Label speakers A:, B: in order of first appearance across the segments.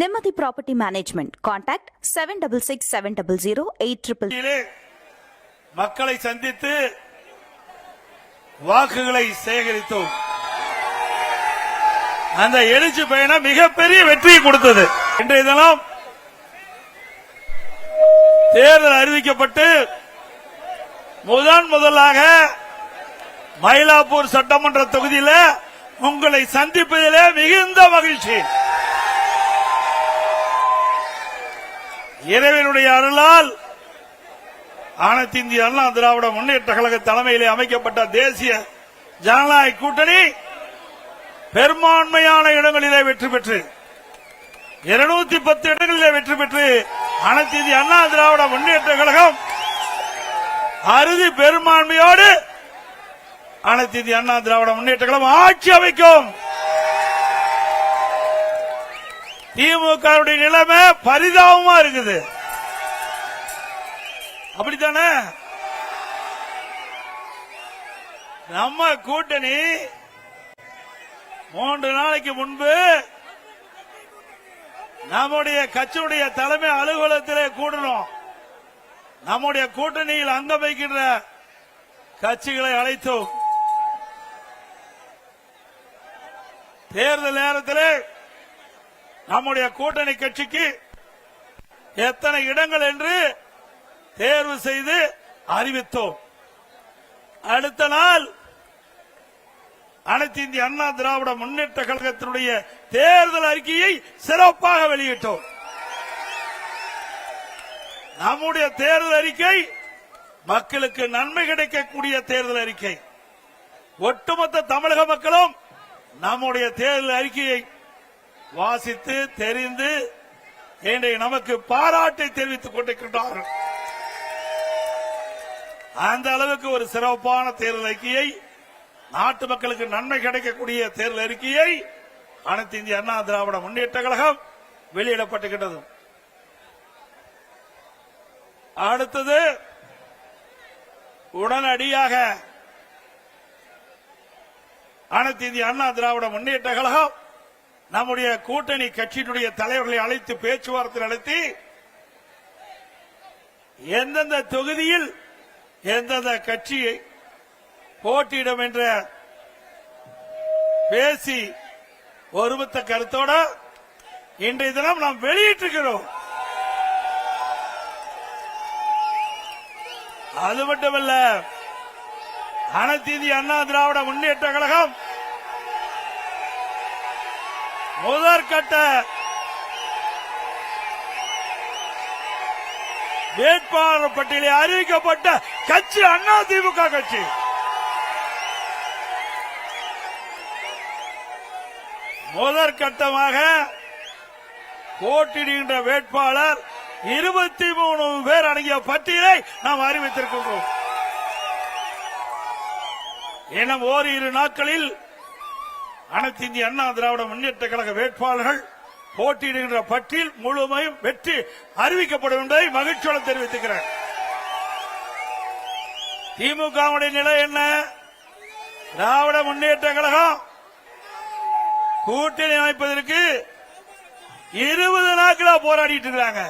A: Nimati Property Management. Contact 7667008800.
B: மக்களை சந்தித்து வாக்குகளை சேகரித்தோம். அந்த எழுச்சி பயணம் மிகப்பெரிய வெற்றியை கொடுத்தது. இன்றைய தினம் தேர்தல் அறிவிக்கப்பட்டு முதலாக மயிலாப்பூர் சட்டமன்ற தொகுதியில் உங்களை சந்திப்பதிலே மிகுந்த மகிழ்ச்சி. இறைவனுடைய அருளால் அனைத்து இந்திய அண்ணா திராவிட முன்னேற்ற கழக தலைமையிலே அமைக்கப்பட்ட தேசிய ஜனநாயக கூட்டணி பெரும்பான்மையான இடங்களிலே வெற்றி பெற்று 210 இடங்களிலே வெற்றி பெற்று அனைத்து இந்திய அண்ணா திராவிட முன்னேற்ற கழகம் அறுதி பெரும்பான்மையோடு அனைத்து இந்திய அண்ணா திராவிட முன்னேற்ற கழகம் ஆட்சி அமைக்கும். திமுக நிலைமை பரிதாபமா இருக்குது. அப்படித்தானே? நம்ம கூட்டணி 3 நாளைக்கு முன்பு நம்முடைய கட்சியுடைய தலைமை அலுவலகத்திலே கூடணும். நம்முடைய கூட்டணியில் அங்கம் வைக்கின்ற கட்சிகளை அழைத்தோம். தேர்தல் நேரத்தில் நம்முடைய கூட்டணி கட்சிக்கு எத்தனை இடங்கள் என்று தேர்வு செய்து அறிவித்தோம். அடுத்த நாள் அனைத்து இந்திய அண்ணா திராவிட முன்னேற்ற கழகத்தினுடைய தேர்தல் அறிக்கையை சிறப்பாக வெளியிட்டோம். நம்முடைய தேர்தல் அறிக்கை மக்களுக்கு நன்மை கிடைக்கக்கூடிய தேர்தல் அறிக்கை. ஒட்டுமொத்த தமிழக மக்களும் நம்முடைய தேர்தல் அறிக்கையை வாசித்து தெரிந்து இன்றைய நமக்கு பாராட்டை தெரிவித்துக் கொண்டிருக்கின்றார்கள். அந்த அளவுக்கு ஒரு சிறப்பான தேர்தல் அறிக்கையை, நாட்டு மக்களுக்கு நன்மை கிடைக்கக்கூடிய தேர்தல் அறிக்கையை அனைத்து இந்திய அண்ணா திராவிட முன்னேற்ற கழகம் வெளியிடப்பட்டுகின்றது. அடுத்தது உடனடியாக அனைத்து இந்திய அண்ணா திராவிட முன்னேற்ற கழகம் நம்முடைய கூட்டணி கட்சியினுடைய தலைவர்களை அழைத்து பேச்சுவார்த்தை நடத்தி எந்தெந்த தொகுதியில் எந்தெந்த கட்சியை போட்டியிடும் என்ற பேசி ஒருமித்த கருத்தோடு இன்றைய தினம் நாம் வெளியிட்டிருக்கிறோம். அது மட்டுமல்ல, அனைத்து இந்திய அண்ணா திராவிட முன்னேற்ற கழகம் முதற்கட்ட வேட்பாளர் பட்டியலில் அறிவிக்கப்பட்ட கட்சி அண்ணா திமுக கட்சி. முதற்கட்டமாக போட்டியிடுகின்ற வேட்பாளர் 23 பேர் அடங்கிய பட்டியலை நாம் அறிவித்திருக்கின்றோம். இன்னும் ஓரிரு நாட்களில் அனைத்து இந்திய அண்ணா திராவிட முன்னேற்ற கழக வேட்பாளர்கள் போட்டியிடுகின்ற பட்டியல் முழுமையும் வெற்றி அறிவிக்கப்படும் என்பதை மகிழ்ச்சியோடு தெரிவித்துக்கிறேன். திமுகவுடைய நிலை என்ன? திராவிட முன்னேற்ற கழகம் கூட்டணி அமைப்பதற்கு 20 நாட்களா போராடிட்டு இருக்காங்க.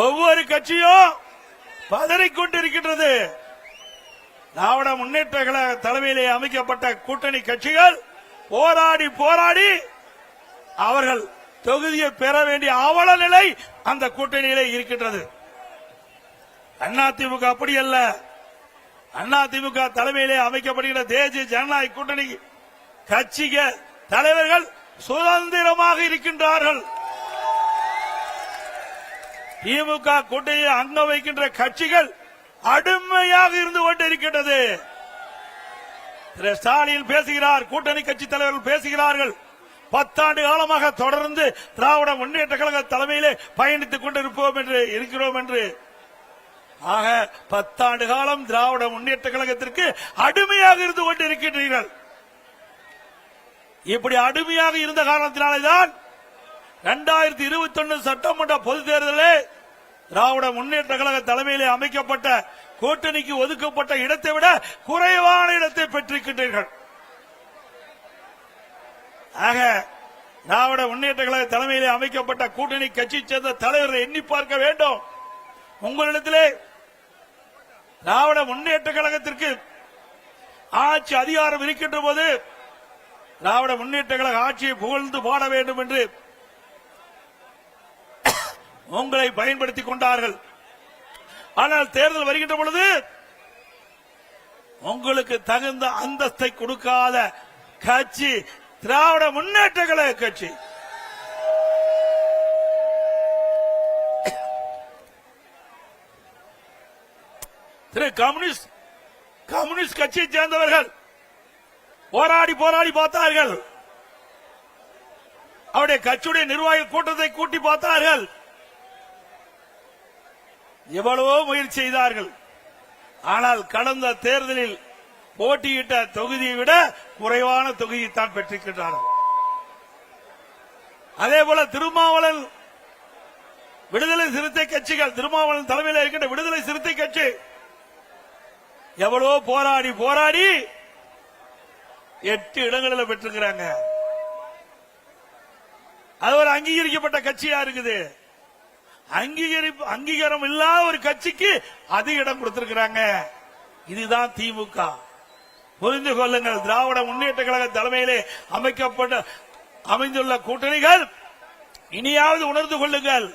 B: ஒவ்வொரு கட்சியும் பதறிக்கொண்டிருக்கின்றது. திராவிட முன்னேற்ற கழக தலைமையிலே அமைக்கப்பட்ட கூட்டணி கட்சிகள் போராடி அவர்கள் தொகுதியை பெற வேண்டிய அவல நிலை அந்த கூட்டணியிலே இருக்கின்றது. அதிமுக அப்படி அல்ல. அதிமுக தலைமையிலே அமைக்கப்படுகிற தேசிய ஜனநாயக கூட்டணி கட்சிக தலைவர்கள் சுதந்திரமாக இருக்கின்றார்கள். திமுக கூட்டணியை அங்கம் வைக்கின்ற கட்சிகள் அடிமையாக இருந்து கொண்டிருக்கின்றது. திரு ஸ்டாலின் பேசுகிறார், கூட்டணி கட்சி தலைவர்கள் பேசுகிறார்கள், 10 ஆண்டு காலமாக தொடர்ந்து திராவிட முன்னேற்ற கழக தலைமையிலே பயணித்துக் கொண்டிருப்போம் என்று இருக்கிறோம் என்று. ஆக 10 ஆண்டு காலம் திராவிட முன்னேற்ற கழகத்திற்கு அடிமையாக இருந்து கொண்டிருக்கின்றீர்கள். இப்படி அடிமையாக இருந்த காரணத்தினால்தான் 2021 சட்டமன்ற பொதுத் தேர்தலில் திராவிட முன்னேற்ற கழக தலைமையிலே அமைக்கப்பட்ட கூட்டணிக்கு ஒதுக்கப்பட்ட இடத்தை விட குறைவான இடத்தை பெற்றிருக்கின்றீர்கள். ஆக திராவிட முன்னேற்ற கழக தலைமையிலே அமைக்கப்பட்ட கூட்டணி கட்சி சேர்ந்த தலைவரை எண்ணி பார்க்க வேண்டும். உங்களிடத்திலே திராவிட முன்னேற்ற கழகத்திற்கு ஆட்சி அதிகாரம் இருக்கின்ற போது திராவிட முன்னேற்ற கழக ஆட்சியை புகழ்ந்து பாட வேண்டும் என்று உங்களை பயன்படுத்திக் கொண்டார்கள். ஆனால் தேர்தல் வருகின்ற பொழுது உங்களுக்கு தகுந்த அந்தஸ்தை கொடுக்காத கட்சி திராவிட முன்னேற்ற கழக கட்சி. கம்யூனிஸ்ட் கட்சியை சேர்ந்தவர்கள் போராடி பார்த்தார்கள். அவருடைய கட்சியுடைய நிர்வாக கூட்டத்தை கூட்டி பார்த்தார்கள். எவ்வளவோ முயற்சி செய்தார்கள். ஆனால் கடந்த தேர்தலில் போட்டியிட்ட தொகுதியை விட குறைவான தொகுதியை தான் பெற்றிருக்கிறார்கள். அதே போல திருமாவளவன் விடுதலை சிறுத்தை கட்சிகள், திருமாவளவன் தலைமையில் இருக்கின்ற விடுதலை சிறுத்தை கட்சி எவ்வளவோ போராடி 8 இடங்களில் பெற்றிருக்கிறாங்க. அது ஒரு அங்கீகரிக்கப்பட்ட கட்சியா இருக்குது. அங்கீகாரம் இல்லாத ஒரு கட்சிக்கு அதிக இடம் கொடுத்திருக்கிறாங்க. இதுதான் திமுக. புரிந்து கொள்ளுங்கள். திராவிட முன்னேற்ற கழக தலைமையிலே அமைந்துள்ள கூட்டணிகள் இனியாவது உணர்ந்து கொள்ளுங்கள்.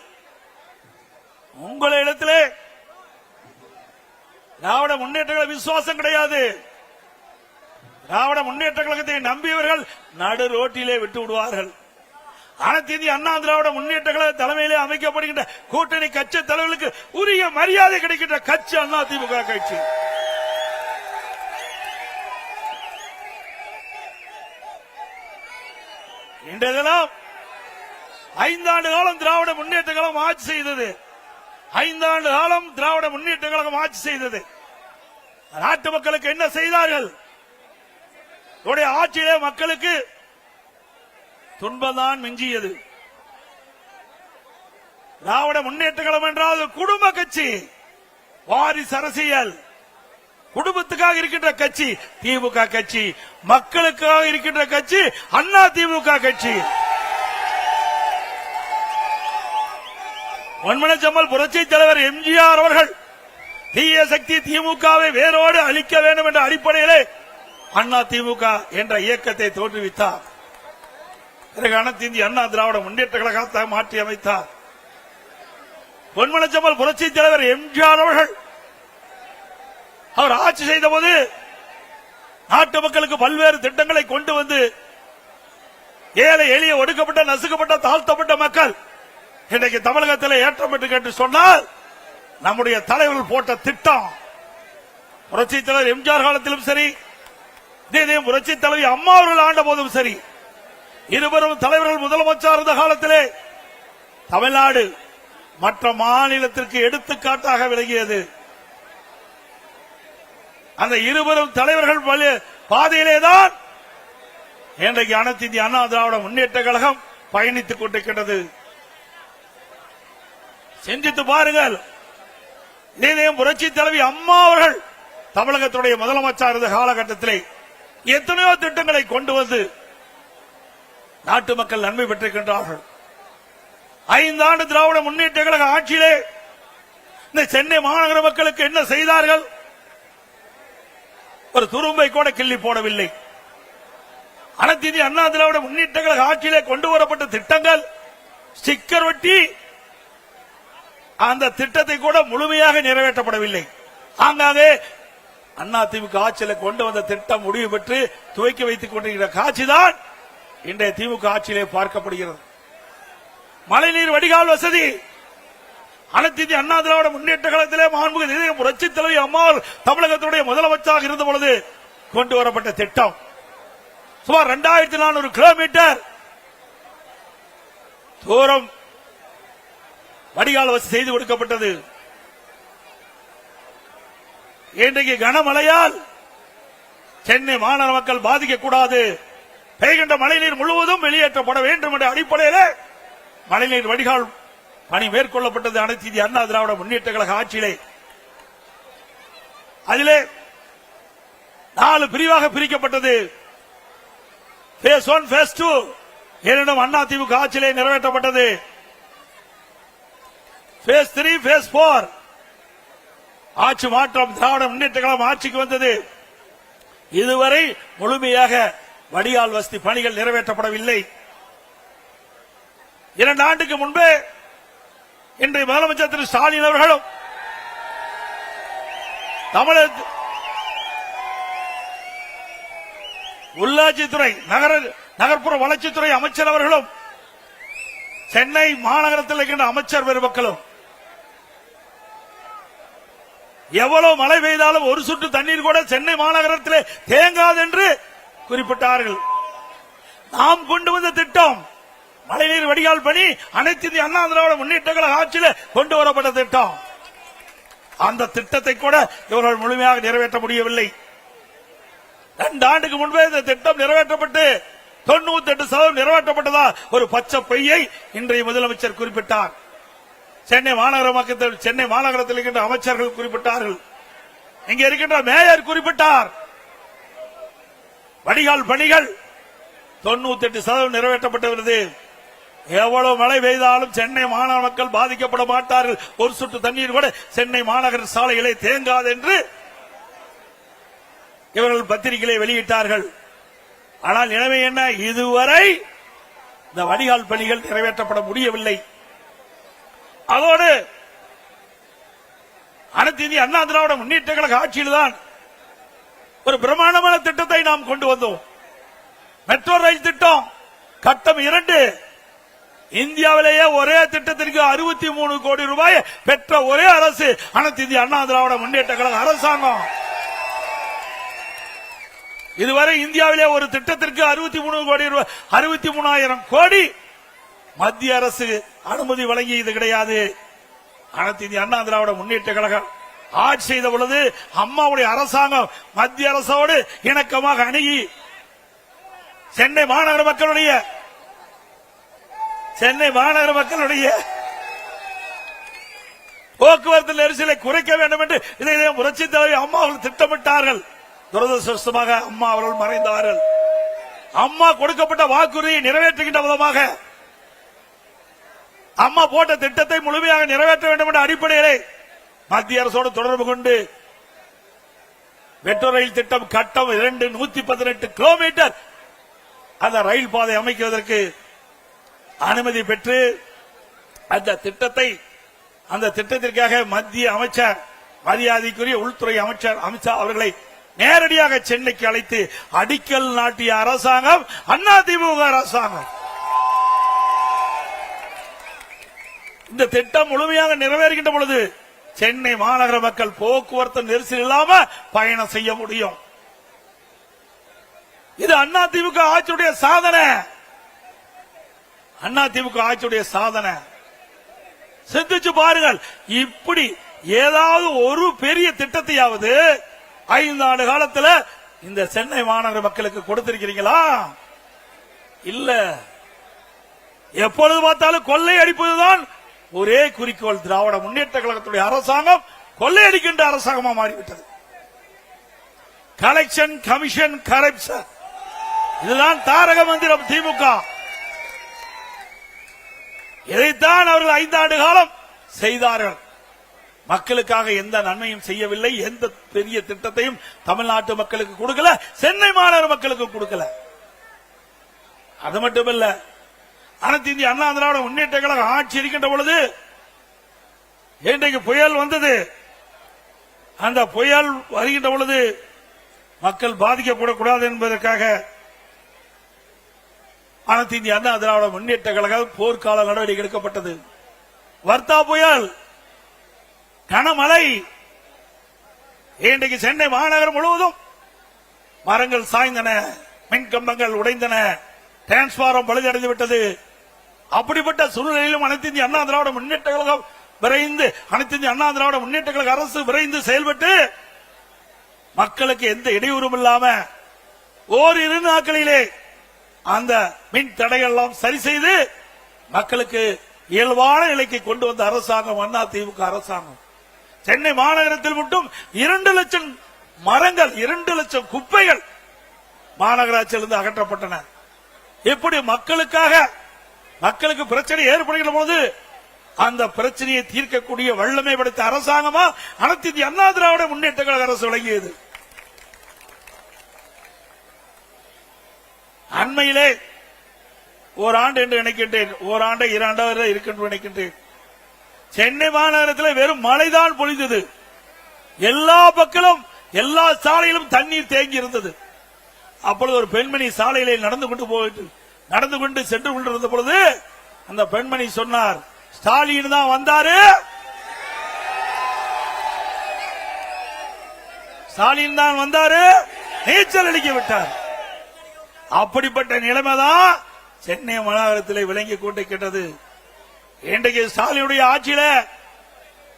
B: உங்களிடத்திலே திராவிட முன்னேற்ற கழக விசுவாசம் கிடையாது. திராவிட முன்னேற்ற கழகத்தை நம்பியவர்கள் நடு ரோட்டிலே விட்டு விடுவார்கள். அனைத்து இந்திய அண்ணா திராவிட முன்னேற்ற கழக தலைமையிலே அமைக்கப்படுகின்ற கூட்டணி கட்சி தலைவர்களுக்கு உரிய மரியாதை கிடைக்கின்ற கட்சி அண்ணா திமுக கட்சி. இன்றைய தினம் 5 ஆண்டு காலம் திராவிட முன்னேற்ற கழகம் ஆட்சி செய்தது. 5 ஆண்டு காலம் திராவிட முன்னேற்ற கழகம் ஆட்சி செய்தது. நாட்டு மக்களுக்கு என்ன செய்தார்கள்? ஆட்சியிலே மக்களுக்கு துன்பம்தான் மிஞ்சியது. திராவிட முன்னேற்ற கழகம் என்றால் குடும்ப கட்சி, வாரிசு அரசியல், குடும்பத்துக்காக இருக்கின்ற கட்சி திமுக கட்சி, மக்களுக்காக இருக்கின்ற கட்சி அண்ணா திமுக கட்சி. பொன்மனச்செம்மல் புரட்சி தலைவர் எம்ஜிஆர் அவர்கள் தீய சக்தி திமுகவை வேரோடு அழிக்க வேண்டும் என்ற அடிப்படையிலே அண்ணா திமுக என்ற இயக்கத்தை தோற்றுவித்தார். அனைத்து இந்திய அண்ணா திராவிட முன்னேற்ற கழகத்தை மாற்றி அமைத்தார். பொன்மனச்செம்மல் புரட்சி தலைவர் எம்ஜிஆர் அவர்கள் அவர் ஆட்சி செய்த போது நாட்டு மக்களுக்கு பல்வேறு திட்டங்களை கொண்டு வந்து ஏழை எளிய ஒடுக்கப்பட்ட நசுக்கப்பட்ட தாழ்த்தப்பட்ட மக்கள் இன்றைக்கு தமிழகத்தில் ஏற்றம் பெற்று சொன்னால் நம்முடைய தலைவர்கள் போட்ட திட்டம். புரட்சி தலைவர் எம்ஜிஆர் காலத்திலும் சரி, இதே புரட்சி தலைவி அம்மா அவர்கள் ஆண்ட போதும் சரி, இருவரும் தலைவர்கள் முதலமைச்சர் இருந்த காலத்திலே தமிழ்நாடு மற்ற மாநிலத்திற்கு எடுத்துக்காட்டாக விளங்கியது. அந்த இருவரும் தலைவர்கள் பாதையிலேதான் இன்றைக்கு அனைத்து இந்திய அண்ணா திராவிட முன்னேற்ற கழகம் பயணித்துக் கொண்டிருக்கின்றது. சிந்தித்து பாருங்கள். இதே புரட்சி தலைவி அம்மா அவர்கள் தமிழகத்துடைய முதலமைச்சர் இருந்த காலகட்டத்திலே எத்தனையோ திட்டங்களை கொண்டு வந்து நாட்டு மக்கள் நன்மை பெற்றிருக்கின்றார்கள். 5 ஆண்டு திராவிட முன்னேற்ற கழக ஆட்சியிலே இந்த சென்னை மாநகர மக்களுக்கு என்ன செய்தார்கள்? ஒரு துரும்பை கூட கிள்ளி போடவில்லை. அனைத்து இந்திய அண்ணா திராவிட முன்னேற்ற கழக ஆட்சியிலே கொண்டு வரப்பட்ட திட்டங்கள் ஸ்டிக்கர் ஒட்டி அந்த திட்டத்தை கூட முழுமையாக நிறைவேற்றப்படவில்லை. ஆங்காங்கே அண்ணா திமுக ஆட்சியில் கொண்டு வந்த திட்டம் முடிவு பெற்று துவக்கி வைத்துக் கொண்டிருக்கிற காட்சிதான் இன்றைய திமுக ஆட்சியிலே பார்க்கப்படுகிறது. மழைநீர் வடிகால் வசதி அனைத்து இந்திய அண்ணா திராவிட முன்னேற்ற கழகத்திலே மாண்புமிகு புரட்சி தலைவி அம்மாள் தமிழகத்துடைய முதலமைச்சராக இருந்த பொழுது கொண்டு வரப்பட்ட திட்டம் சுமார் 2400 கிலோமீட்டர் தூரம் வடிகால் வசதி செய்து கொடுக்கப்பட்டது. இன்றைக்கு கனமழையால் சென்னை மாநகர மக்கள் பாதிக்கக்கூடாது, பெய்கின்ற மழைநீர் முழுவதும் வெளியேற்றப்பட வேண்டும் என்ற அடிப்படையில் மழைநீர் வடிகால் பணி மேற்கொள்ளப்பட்டது அனைத்து இந்திய அண்ணா திராவிட முன்னேற்ற கழக ஆட்சியிலே. அதிலே 4 பிரிவாக பிரிக்கப்பட்டது. Phase 1, Phase 2 ஏனெனும் அதிமுக ஆட்சியிலே நிறைவேற்றப்பட்டது. Phase 3, Phase 4 ஆட்சி மாற்றம் திராவிட முன்னேற்ற கழகம் ஆட்சிக்கு வந்தது. இதுவரை முழுமையாக வடிகால் வசதி பணிகள் நிறைவேற்றப்படவில்லை. 2 ஆண்டுக்கு முன்பே இன்றைய முதலமைச்சர் திரு ஸ்டாலின் அவர்களும் தமிழக உள்ளாட்சித்துறை நகர்ப்புற வளர்ச்சித்துறை அமைச்சர் அவர்களும் சென்னை மாநகரத்தில் இருக்கின்ற அமைச்சர் பெருமக்களும் எவ்வளவு மழை பெய்தாலும் ஒரு சொட்டு தண்ணீர் கூட சென்னை மாநகரத்திலே தேங்காது என்று குறிப்பிட்டார்கள். நாம் கொண்டு வந்த திட்டம் மழைநீர் வடிகால் பணி அனைத்து இந்திய அண்ணா திராவிட முன்னேற்ற கழக ஆட்சியில் கொண்டு வரப்பட்ட திட்டம். அந்த திட்டத்தை கூட இவர்கள் முழுமையாக நிறைவேற்ற முடியவில்லை. 2 ஆண்டுக்கு முன்பே இந்த திட்டம் நிறைவேற்றப்பட்டு 98% நிறைவேற்றப்பட்டதா ஒரு பச்சை பொய்யை இன்றைய முதலமைச்சர் குறிப்பிட்டார். சென்னை மாநகரத்தில் இருக்கின்ற அமைச்சர்கள் குறிப்பிட்டார்கள். இங்க இருக்கின்ற மேயர் குறிப்பிட்டார். வடிகால் பணிகள் 98% நிறைவேற்றப்பட்டுள்ளது. எவ்வளவு மழை பெய்தாலும் சென்னை மாநகர மக்கள் பாதிக்கப்பட மாட்டார்கள். ஒரு சொட்டு தண்ணீர் கூட சென்னை மாநகர சாலைகளை தேங்காது என்று இவர்கள் பத்திரிகைகளை வெளியிட்டார்கள். ஆனால் நிலைமை என்ன? இதுவரை இந்த வடிகால் பணிகள் நிறைவேற்றப்பட முடியவில்லை. அதோடு அனைத்து இந்திய அண்ணா திராவிட முன்னேற்ற கழக ஆட்சியில்தான் ஒரு பிரம்மாண்டமான திட்டத்தை நாம் கொண்டு வந்தோம். மெட்ரோ ரயில் திட்டம் கட்டம் 2 இந்தியாவிலேயே ஒரே திட்டத்திற்கு 63 கோடி ரூபாய் பெற்ற ஒரே அரசு அனைத்து இந்திய அண்ணா திராவிட முன்னேற்ற கழக அரசாங்கம். இதுவரை இந்தியாவிலே ஒரு திட்டத்திற்கு 63 கோடி ரூபாய் 63,000 கோடி மத்திய அரசு அனுமதி வழங்கியது கிடையாது. அனைத்து இந்திய அண்ணா திராவிட முன்னேற்ற கழகம் ஆட்சி செய்த பொழுது அம்மாவுடைய அரசாங்கம் மத்திய அரசோடு இணக்கமாக அணுகி சென்னை மாநகர மக்களுடைய போக்குவரத்து நெரிசலை குறைக்க வேண்டும் என்று இதை புரட்சி தலைவி அம்மா அவர்கள் திட்டமிட்டார்கள். துரதிருஷ்டவசமாக அம்மா அவர்கள் மறைந்தார்கள். அம்மா கொடுக்கப்பட்ட வாக்குறுதியை நிறைவேற்றுகின்ற விதமாக அம்மா போட்ட திட்டத்தை முழுமையாக நிறைவேற்ற வேண்டும் என்ற அடிப்படையிலே மத்திய அரசோடு தொடர்பு கொண்டு மெட்ரோ ரயில் திட்டம் கட்டம் 2 118 கிலோமீட்டர் அந்த ரயில் பாதை அமைக்குவதற்கு அனுமதி பெற்று அந்த திட்டத்திற்காக மத்திய அமைச்சர் மரியாதைக்குரிய உள்துறை அமைச்சர் அமித்ஷா அவர்களை நேரடியாக சென்னைக்கு அழைத்து அடிக்கல் நாட்டிய அரசாங்கம் அதிமுக அரசாங்கம். இந்த திட்டம் முழுமையாக நிறைவேறுகின்ற பொழுது சென்னை மாநகர மக்கள் போக்குவரத்து நெரிசல் இல்லாம பயணம் செய்ய முடியும். இது அதிமுக ஆட்சியுடைய சாதனை. அதிமுக ஆட்சியுடைய சாதனை. சிந்திச்சு பாருங்கள். இப்படி ஏதாவது ஒரு பெரிய திட்டத்தையாவது 5 ஆண்டு காலத்தில் இந்த சென்னை மாநகர மக்களுக்கு கொடுத்திருக்கிறீங்களா? இல்ல. எப்பொழுது பார்த்தாலும் கொள்ளை அடிப்பதுதான் ஒரே குறிக்கோள். திராவிட முன்னேற்ற கழகத்துடைய அரசாங்கம் கொள்ளையடிக்கின்ற அரசாங்கமா மாறிவிட்டது. கலெக்ஷன், கமிஷன், கரப்ஷன், இதுதான் தாரக மந்திரம் திமுக. இதைத்தான் அவர்கள் 5 ஆண்டு காலம் செய்தார்கள். மக்களுக்காக எந்த நன்மையும் செய்யவில்லை. எந்த பெரிய திட்டத்தையும் தமிழ்நாட்டு மக்களுக்கு கொடுக்கல, சென்னை மாநகர மக்களுக்கு கொடுக்கல. அது மட்டுமல்ல, அனைத்து இந்திய அண்ணா திராவிட முன்னேற்ற கழகம் ஆட்சி இருக்கின்ற பொழுது இன்றைக்கு புயல் வந்தது. அந்த புயல் வருகின்ற பொழுது மக்கள் பாதிக்கப்படக்கூடாது என்பதற்காக அனைத்து இந்திய அண்ணா திராவிட முன்னேற்ற கழகம் போர்க்கால நடவடிக்கை எடுக்கப்பட்டது. வர்த்தா புயல், கனமழை, இன்றைக்கு சென்னை மாநகரம் முழுவதும் மரங்கள் சாய்ந்தன, மின்கம்பங்கள் உடைந்தன, டிரான்ஸ்பாரம் பழுதடைந்து விட்டது. அப்படிப்பட்ட சூழ்நிலையிலும் அனைத்து இந்திய அண்ணா திராவிட முன்னேற்ற கழகம் விரைந்து அரசு விரைந்து செயல்பட்டு மக்களுக்கு எந்த இடையூறும் இல்லாம ஓரிரு நாட்களிலே அந்த மின் தடைகள் எல்லாம் சரி செய்து மக்களுக்கு இயல்பான நிலைக்கு கொண்டு வந்த அரசாங்கம் அதிமுக அரசாங்கம். சென்னை மாநகரத்தில் மட்டும் 2 லட்சம் மரங்கள், 2 லட்சம் குப்பைகள் மாநகராட்சியிலிருந்து அகற்றப்பட்டன. இப்படி மக்களுக்கு பிரச்சனை ஏற்படுகிற போது அந்த பிரச்சனையை தீர்க்கக்கூடிய வல்லமை படைத்த அரசாங்கமா அனைத்து இந்திய அண்ணா திராவிட முன்னேற்ற கழக அரசு விளங்கியது. அண்மையிலே ஓராண்டு என்று நினைக்கின்றேன், ஓராண்டு 2 ஆண்டு இருக்கின்ற நினைக்கின்றேன். சென்னை மாநகரத்தில் வெறும் மழைதான் பொழிந்தது. எல்லா பக்கமும் எல்லா சாலையிலும் தண்ணீர் தேங்கி இருந்தது. அப்பொழுது ஒரு பெண்மணி சாலையிலே நடந்து கொண்டு சென்று கொண்டிருந்த பொழுது அந்த பெண்மணி சொன்னார், ஸ்டாலின் தான் வந்தாரு, ஸ்டாலின் தான் வந்தாரு, நீச்சல் அடிக்க விட்டார். அப்படிப்பட்ட நிலைமைதான் சென்னை மாநகரத்தில் விளங்கி கொண்டிருக்கின்றது. இன்றைக்கு ஸ்டாலினுடைய ஆட்சியில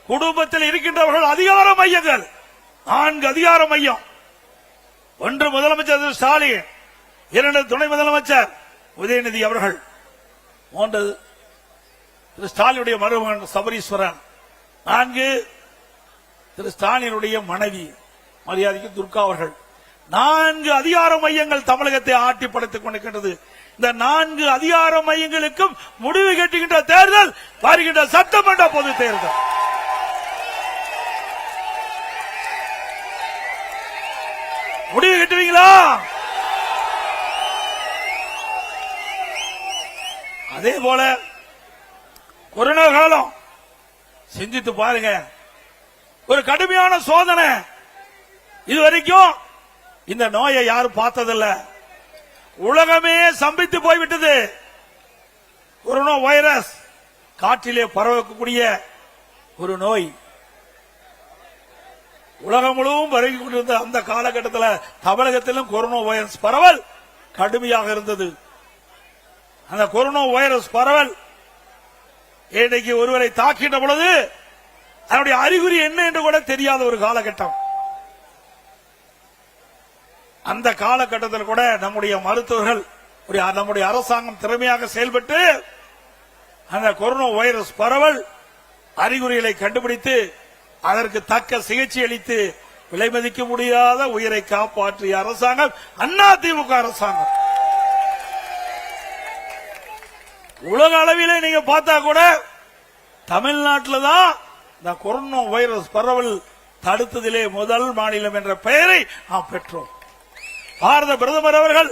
B: குடும்பத்தில் இருக்கின்றவர்கள் அதிகார மையங்கள் 4 அதிகார மையம். 1 முதலமைச்சர் ஸ்டாலின், 2 துணை முதலமைச்சர் உதயநிதி அவர்கள், 3 திரு ஸ்டாலினுடைய மருமகன் சபரீஸ்வரன், 4 திரு ஸ்டாலினுடைய மனைவி மரியாதைக்கு துர்கா அவர்கள். 4 அதிகார மையங்கள் தமிழகத்தை ஆட்டி படைத்துக் கொண்டிருக்கின்றது. இந்த 4 அதிகார மையங்களுக்கும் முடிவு கட்டுகின்ற தேர்தல் வருகின்ற சட்டமன்ற பொது தேர்தல். முடிவு கட்டுவீங்களா? அதே போல கொரோனா காலம் சிந்தித்து பாருங்க, ஒரு கடுமையான சோதனை. இதுவரைக்கும் இந்த நோயை யாரும் பார்த்ததில்லை. உலகமே சம்பித்து போய்விட்டது. கொரோனா வைரஸ் காற்றிலே பரவக்கூடிய ஒரு நோய் உலகம் முழுவதும் பரவி கொண்டிருந்த அந்த காலகட்டத்தில் தமிழகத்திலும் கொரோனா வைரஸ் பரவல் கடுமையாக இருந்தது. அந்த கொரோனா வைரஸ் பரவல் இன்றைக்கு ஒருவரை தாக்கின்ற பொழுது அதனுடைய அறிகுறி என்ன என்று கூட தெரியாத ஒரு காலகட்டம். அந்த காலகட்டத்தில் கூட நம்முடைய மருத்துவர்கள், நம்முடைய அரசாங்கம் திறமையாக செயல்பட்டு அந்த கொரோனா வைரஸ் பரவல் அறிகுறிகளை கண்டுபிடித்து அதற்கு தக்க சிகிச்சை அளித்து விலை மதிக்க முடியாத உயிரை காப்பாற்றிய அரசாங்கம் அதிமுக அரசாங்கம். உலக அளவிலே நீங்க பார்த்தா கூட தமிழ்நாட்டில் தான் இந்த கொரோனா வைரஸ் பரவல் தடுத்ததிலே முதல் மாநிலம் என்ற பெயரை நாம் பெற்றோம். பாரத பிரதமர் அவர்கள்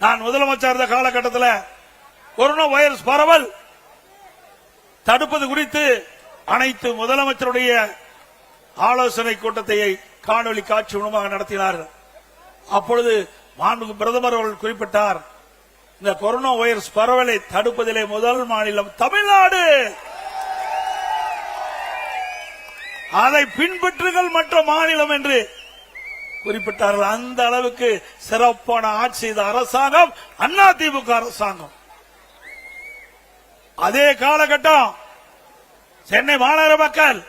B: நான் முதலமைச்சர் இருந்த காலகட்டத்தில் கொரோனா வைரஸ் பரவல் தடுப்பது குறித்து அனைத்து முதலமைச்சருடைய ஆலோசனை கூட்டத்தை காணொலி காட்சி மூலமாக நடத்தினார்கள். அப்பொழுது மாண்புமிகு பிரதமர் அவர்கள் குறிப்பிட்டார், இந்த கொரோனா வைரஸ் பரவலை தடுப்பதிலே முதல் மாநிலம் தமிழ்நாடு, அதை பின்பற்றுங்கள் மற்ற மாநிலம் என்று குறிப்பிட்டார்கள். அந்த அளவுக்கு சிறப்பான ஆட்சி செய்த அரசாங்கம் அதிமுக அரசாங்கம். அதே காலகட்டம் சென்னை மாநகர மக்கள்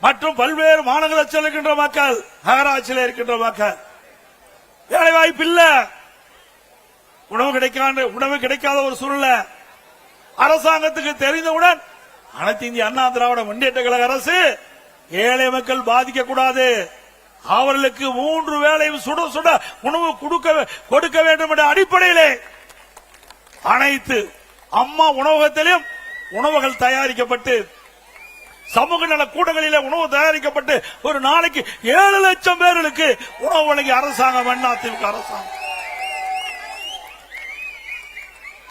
B: மற்றும் பல்வேறு மாநகராட்சியில் இருக்கின்ற மக்கள், நகராட்சியில் இருக்கின்ற மக்கள் வேலை வாய்ப்பு இல்ல, உணவு கிடைக்காத ஒரு சூழ்நிலை. அரசாங்கத்துக்கு தெரிந்தவுடன் அனைத்து இந்திய அண்ணா திராவிட முன்னேற்ற கழக அரசு ஏழை மக்கள் பாதிக்க கூடாது, அவர்களுக்கு 3 வேளையும் சுட சுட உணவு கொடுக்க வேண்டும் என்ற அடிப்படையிலே அனைத்து அம்மா உணவகத்திலும் உணவுகள் தயாரிக்கப்பட்டு சமூக நல கூட்டங்களில் உணவு தயாரிக்கப்பட்டு ஒரு நாளைக்கு 7 லட்சம் பேர்களுக்கு உணவு வழங்கிய அரசாங்கம் அதிமுக அரசாங்கம்.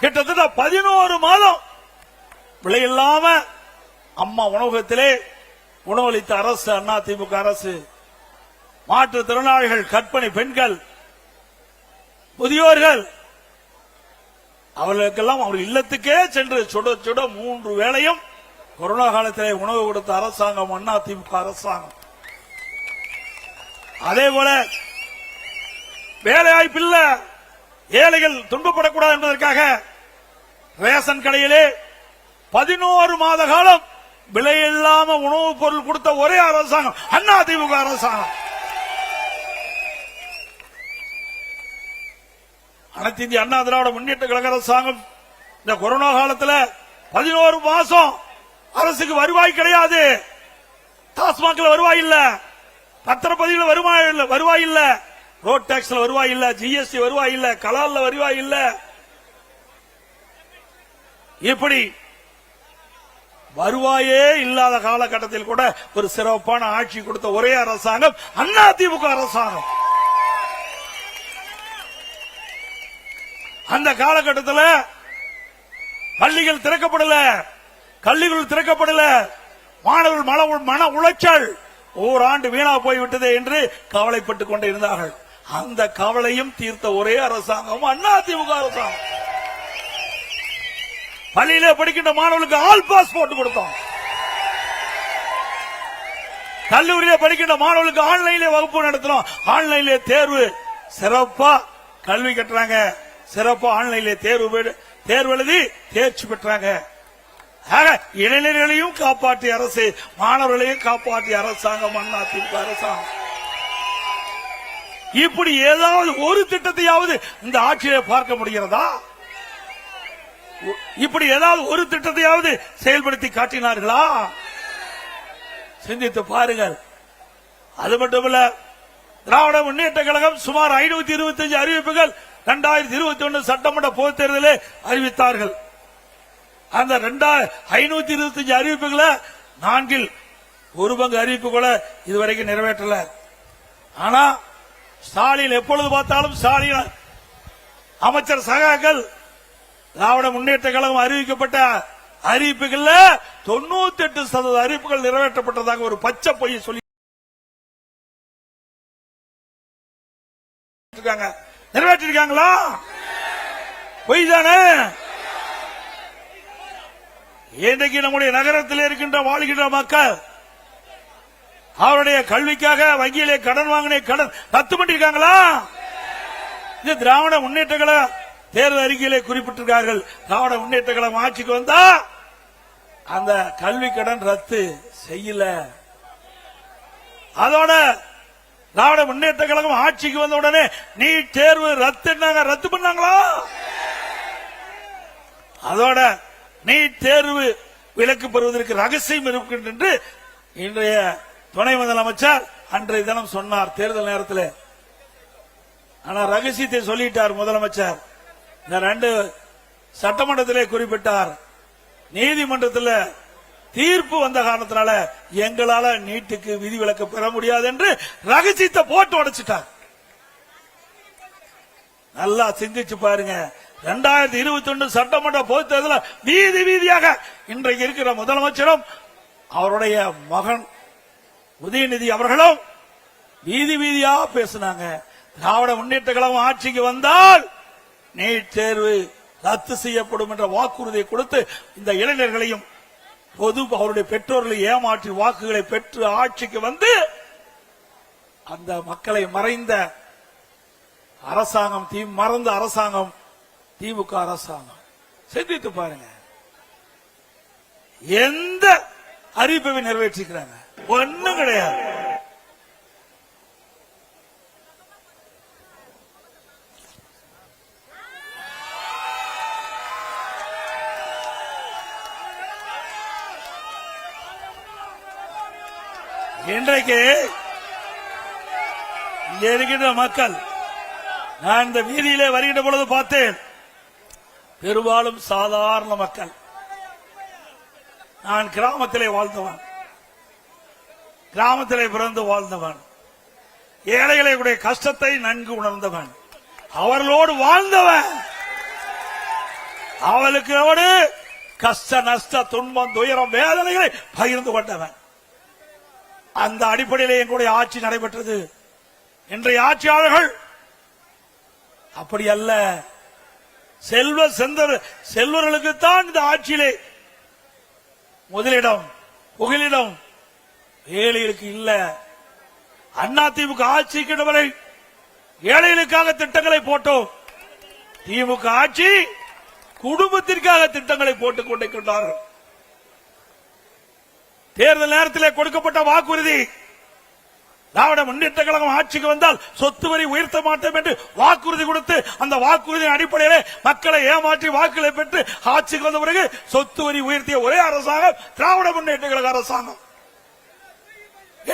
B: கிட்டத்தட்ட 11 மாதம் விலையில்லாம அம்மா உணவகத்திலே உணவளித்த அரசு அதிமுக அரசு. மாற்றுத்திறனாளிகள், கர்ப்பிணி பெண்கள், முதியோர்கள் அவர்களுக்கெல்லாம் அவர் இல்லத்துக்கே சென்று சுட சுட 3 வேளையும் கொரோனா காலத்திலே உணவு கொடுத்த அரசாங்கம் அதிமுக அரசாங்கம். அதே போல வேலைவாய்ப்பு இல்ல, ஏழைகள் துன்பப்படக்கூடாது என்பதற்காக ரேஷன் கடையிலே 11 மாத காலம் விலையில்லாம உணவுப் பொருள் கொடுத்த ஒரே அரசாங்கம் அதிமுக அரசாங்கம். அனைத்து இந்திய அண்ணா திராவிட முன்னேற்ற கழக அரசாங்கம் இந்த கொரோனா காலத்தில் 11 மாசம் அரசுக்கு வருவாய் கிடையாது, டாஸ்மாக்ல வருவாய் இல்ல, பத்திரப்பதிவுல வருவாய் இல்ல, ரோட் டாக்ஸ்ல வருவாய் இல்ல, ஜிஎஸ்டி வருவாய் இல்ல, கலால்ல வருவாய் இல்ல. இப்படி வருவாயே இல்லாத காலகட்டத்தில் கூட ஒரு சிறப்பான ஆட்சி கொடுத்த ஒரே அரசாங்கம் அதிமுக அரசாங்கம். அந்த காலகட்டத்தில் பள்ளிகள் திறக்கப்படல, கல்விகள் திறக்கப்படல, மாணவர்கள் மன உளைச்சல், ஓராண்டு வீணா போய்விட்டது என்று கவலைப்பட்டுக் கொண்டே இருந்தார்கள். அந்த கவலையும் தீர்த்த ஒரே அரசாங்கம் அதிமுக அரசாங்கம். பள்ளியிலே படிக்கின்ற மாணவர்களுக்கு ஆல் பாஸ் போட்டு கொடுத்தோம். கல்லூரியிலே படிக்கின்ற மாணவர்களுக்கு ஆன்லைன்ல வகுப்பு நடத்தினோம். ஆன்லைன்ல தேர்வு சிறப்பா கல்வி கட்டுறாங்க, சிறப்பா ஆன்லைன்ல தேர்வு எழுதி தேர்ச்சி பெற்றாங்க. இளைஞர்களையும் காப்பாற்றிய அரசு, மாணவர்களையும் காப்பாற்றிய அரசாங்கம் அதிமுக அரசாங்கம். இப்படி ஏதாவது ஒரு திட்டத்தையாவது இந்த ஆட்சியை பார்க்க முடிகிறதா? இப்படி ஏதாவது ஒரு திட்டத்தையாவது செயல்படுத்தி காட்டினார்களா? சிந்தித்து பாருங்கள். அது மட்டுமல்ல, திராவிட முன்னேற்ற கழகம் சுமார் 525 அறிவிப்புகள் 2021 சட்டமன்ற பொதுத் தேர்தலில் அறிவித்தார்கள். அந்த 525 அறிவிப்புகளை 4 ஒரு பங்கு அறிவிப்பு கூட இதுவரைக்கும் நிறைவேற்றல. ஆனா ஸ்டாலின் எப்பொழுது பார்த்தாலும் ஸ்டாலின் அமைச்சர் சகாக்கள் திராவிட முன்னேற்ற கழகம் அறிவிக்கப்பட்ட அறிவிப்புகள் 98% அறிவிப்புகள் நிறைவேற்றப்பட்டதாக ஒரு பச்சை பொய்யை சொல்லி நிறைவேற்றிருக்காங்களா? பொய் தானே. இன்றைக்கு நம்முடைய நகரத்தில் இருக்கின்ற வாழ்கின்ற மக்கள் அவருடைய கல்விக்காக வங்கியிலே கடன் வாங்கின கடன் ரத்து பண்ணிருக்காங்களா? இது திராவிட முன்னேற்ற கழகம் தேர்தல் அறிக்கையிலே குறிப்பிட்டிருக்கார்கள். திராவிட முன்னேற்ற கழகம் ஆட்சிக்கு வந்தா அந்த கல்வி கடன் ரத்து செய்யல. அதோட திராவிட முன்னேற்ற கழகம் ஆட்சிக்கு வந்த உடனே நீட் தேர்வு ரத்து பண்ணாங்களா? அதோட நீட் தேர்வு விலக்கு பெறுவதற்கு ரகசியம் இருக்கின்ற என்று இன்றைய துணை முதலமைச்சர் அன்றைய தினம் சொன்னார் தேர்தல் நேரத்தில். ஆனா ரகசியத்தை சொல்லிட்டார் முதலமைச்சர். இந்த 2 சட்டமன்றத்திலே குறிப்பிட்டார். நீதிமன்றத்தில் தீர்ப்பு வந்த காரணத்தினால எங்களால நீட்டுக்கு விதிவிலக்கு பெற முடியாது என்று ரகசியத்தை போட்டு உடைச்சிட்டார். நல்லா சிந்திச்சு பாருங்க. 2021 சட்டமன்ற பொதுத் தேர்தலில் வீதி வீதியாக இன்றைக்கு இருக்கிற முதலமைச்சரும் அவருடைய மகன் உதயநிதி அவர்களும் வீதி வீதியா பேசினாங்க. திராவிட முன்னேற்ற கழகம் ஆட்சிக்கு வந்தால் நீட் தேர்வு ரத்து செய்யப்படும் என்ற வாக்குறுதியை கொடுத்து இந்த இளைஞர்களையும் அவருடைய பெற்றோர்களை ஏமாற்றி வாக்குகளை பெற்று ஆட்சிக்கு வந்து அந்த மக்களை மறைந்த அரசாங்கம், மறந்த அரசாங்கம் திமுக அரசாங்கம். சிந்தித்து பாருங்க. எந்த அறிவிப்பை நிறைவேற்றிக்கிறாங்க? ஒண்ணும் கிடையாது. இன்றைக்கு இங்கே இருக்கின்ற மக்கள், நான் இந்த வீதியிலே வருகின்ற பொழுது பார்த்தேன், பெரும்பாலும் சாதாரண மக்கள். நான் கிராமத்திலே வாழ்ந்தவன், கிராமத்திலே பிறந்து வாழ்ந்தவன், ஏழைகளுடைய கஷ்டத்தை நன்கு உணர்ந்தவன், அவர்களோடு வாழ்ந்தவன், அவளுக்கு கஷ்ட நஷ்ட துன்பம் துயரம் வேதனைகளை பகிர்ந்து கொண்டவன். அந்த அடிப்படையில் எங்களுடைய ஆட்சி நடைபெற்றது. இன்றைய ஆட்சியாளர்கள் அப்படி அல்ல. செல்வர்களுக்குத்தான் இந்த ஆட்சியிலே முதலிடம், புகலிடம், ஏழைகளுக்கு இல்ல. அதிமுக ஆட்சிக்கு வரை ஏழைகளுக்காக திட்டங்களை போட்டோம். திமுக ஆட்சி குடும்பத்திற்காக திட்டங்களை போட்டுக் கொண்டிருக்கின்றார்கள். தேர்தல் நேரத்தில் கொடுக்கப்பட்ட வாக்குறுதி, திராவிட முன்னேற்ற கழகம் ஆட்சிக்கு வந்தால் சொத்து வரி உயர்த்த மாட்டோம் என்று வாக்குறுதி கொடுத்து அந்த வாக்குறுதியின் அடிப்படையில் மக்களை ஏமாற்றி வாக்குகளை பெற்று ஆட்சிக்கு வந்த பிறகு சொத்து வரி உயர்த்திய ஒரே அரசாங்கம் திராவிட முன்னேற்ற கழக அரசாங்கம்.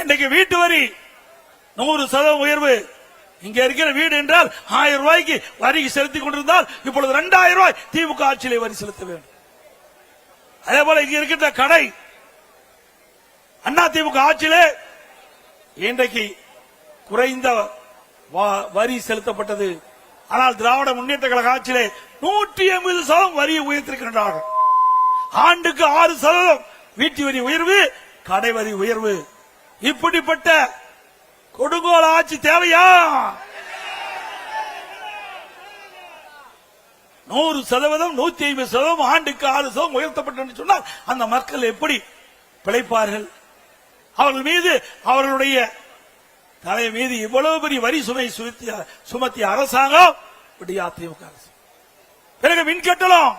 B: இன்றைக்கு வீட்டு வரி 100% உயர்வு, இங்க இருக்கிற வீடு என்றால் 1000 ரூபாய்க்கு வரி செலுத்திக் கொண்டிருந்தால் இப்பொழுது 2000 ரூபாய் திமுக ஆட்சியிலே வரி செலுத்த வேண்டும். அதே போல இங்க இருக்கின்ற கடை அண்ணா திமுக ஆட்சியிலே இன்றைக்கு குறைந்த வரி செலுத்தப்பட்டது. ஆனால் திராவிட முன்னேற்ற கழக ஆட்சியிலே 180% வரியை உயர்த்திருக்கின்றார்கள். ஆண்டுக்கு 6% வீட்டு வரி உயர்வு, கடை வரி உயர்வு. இப்படிப்பட்ட கொடுங்கோல ஆட்சி தேவையா? 100%, 150%, ஆண்டுக்கு 6% உயர்த்தப்பட்டு சொன்னால் அந்த மக்கள் எப்படி பிழைப்பார்கள்? அவர்கள் மீது, அவர்களுடைய தலை மீது இவ்வளவு பெரிய வரி சுமை சுமத்திய அரசாங்கம் அதிமுக அரசு. பிறகு மின்கட்டணம்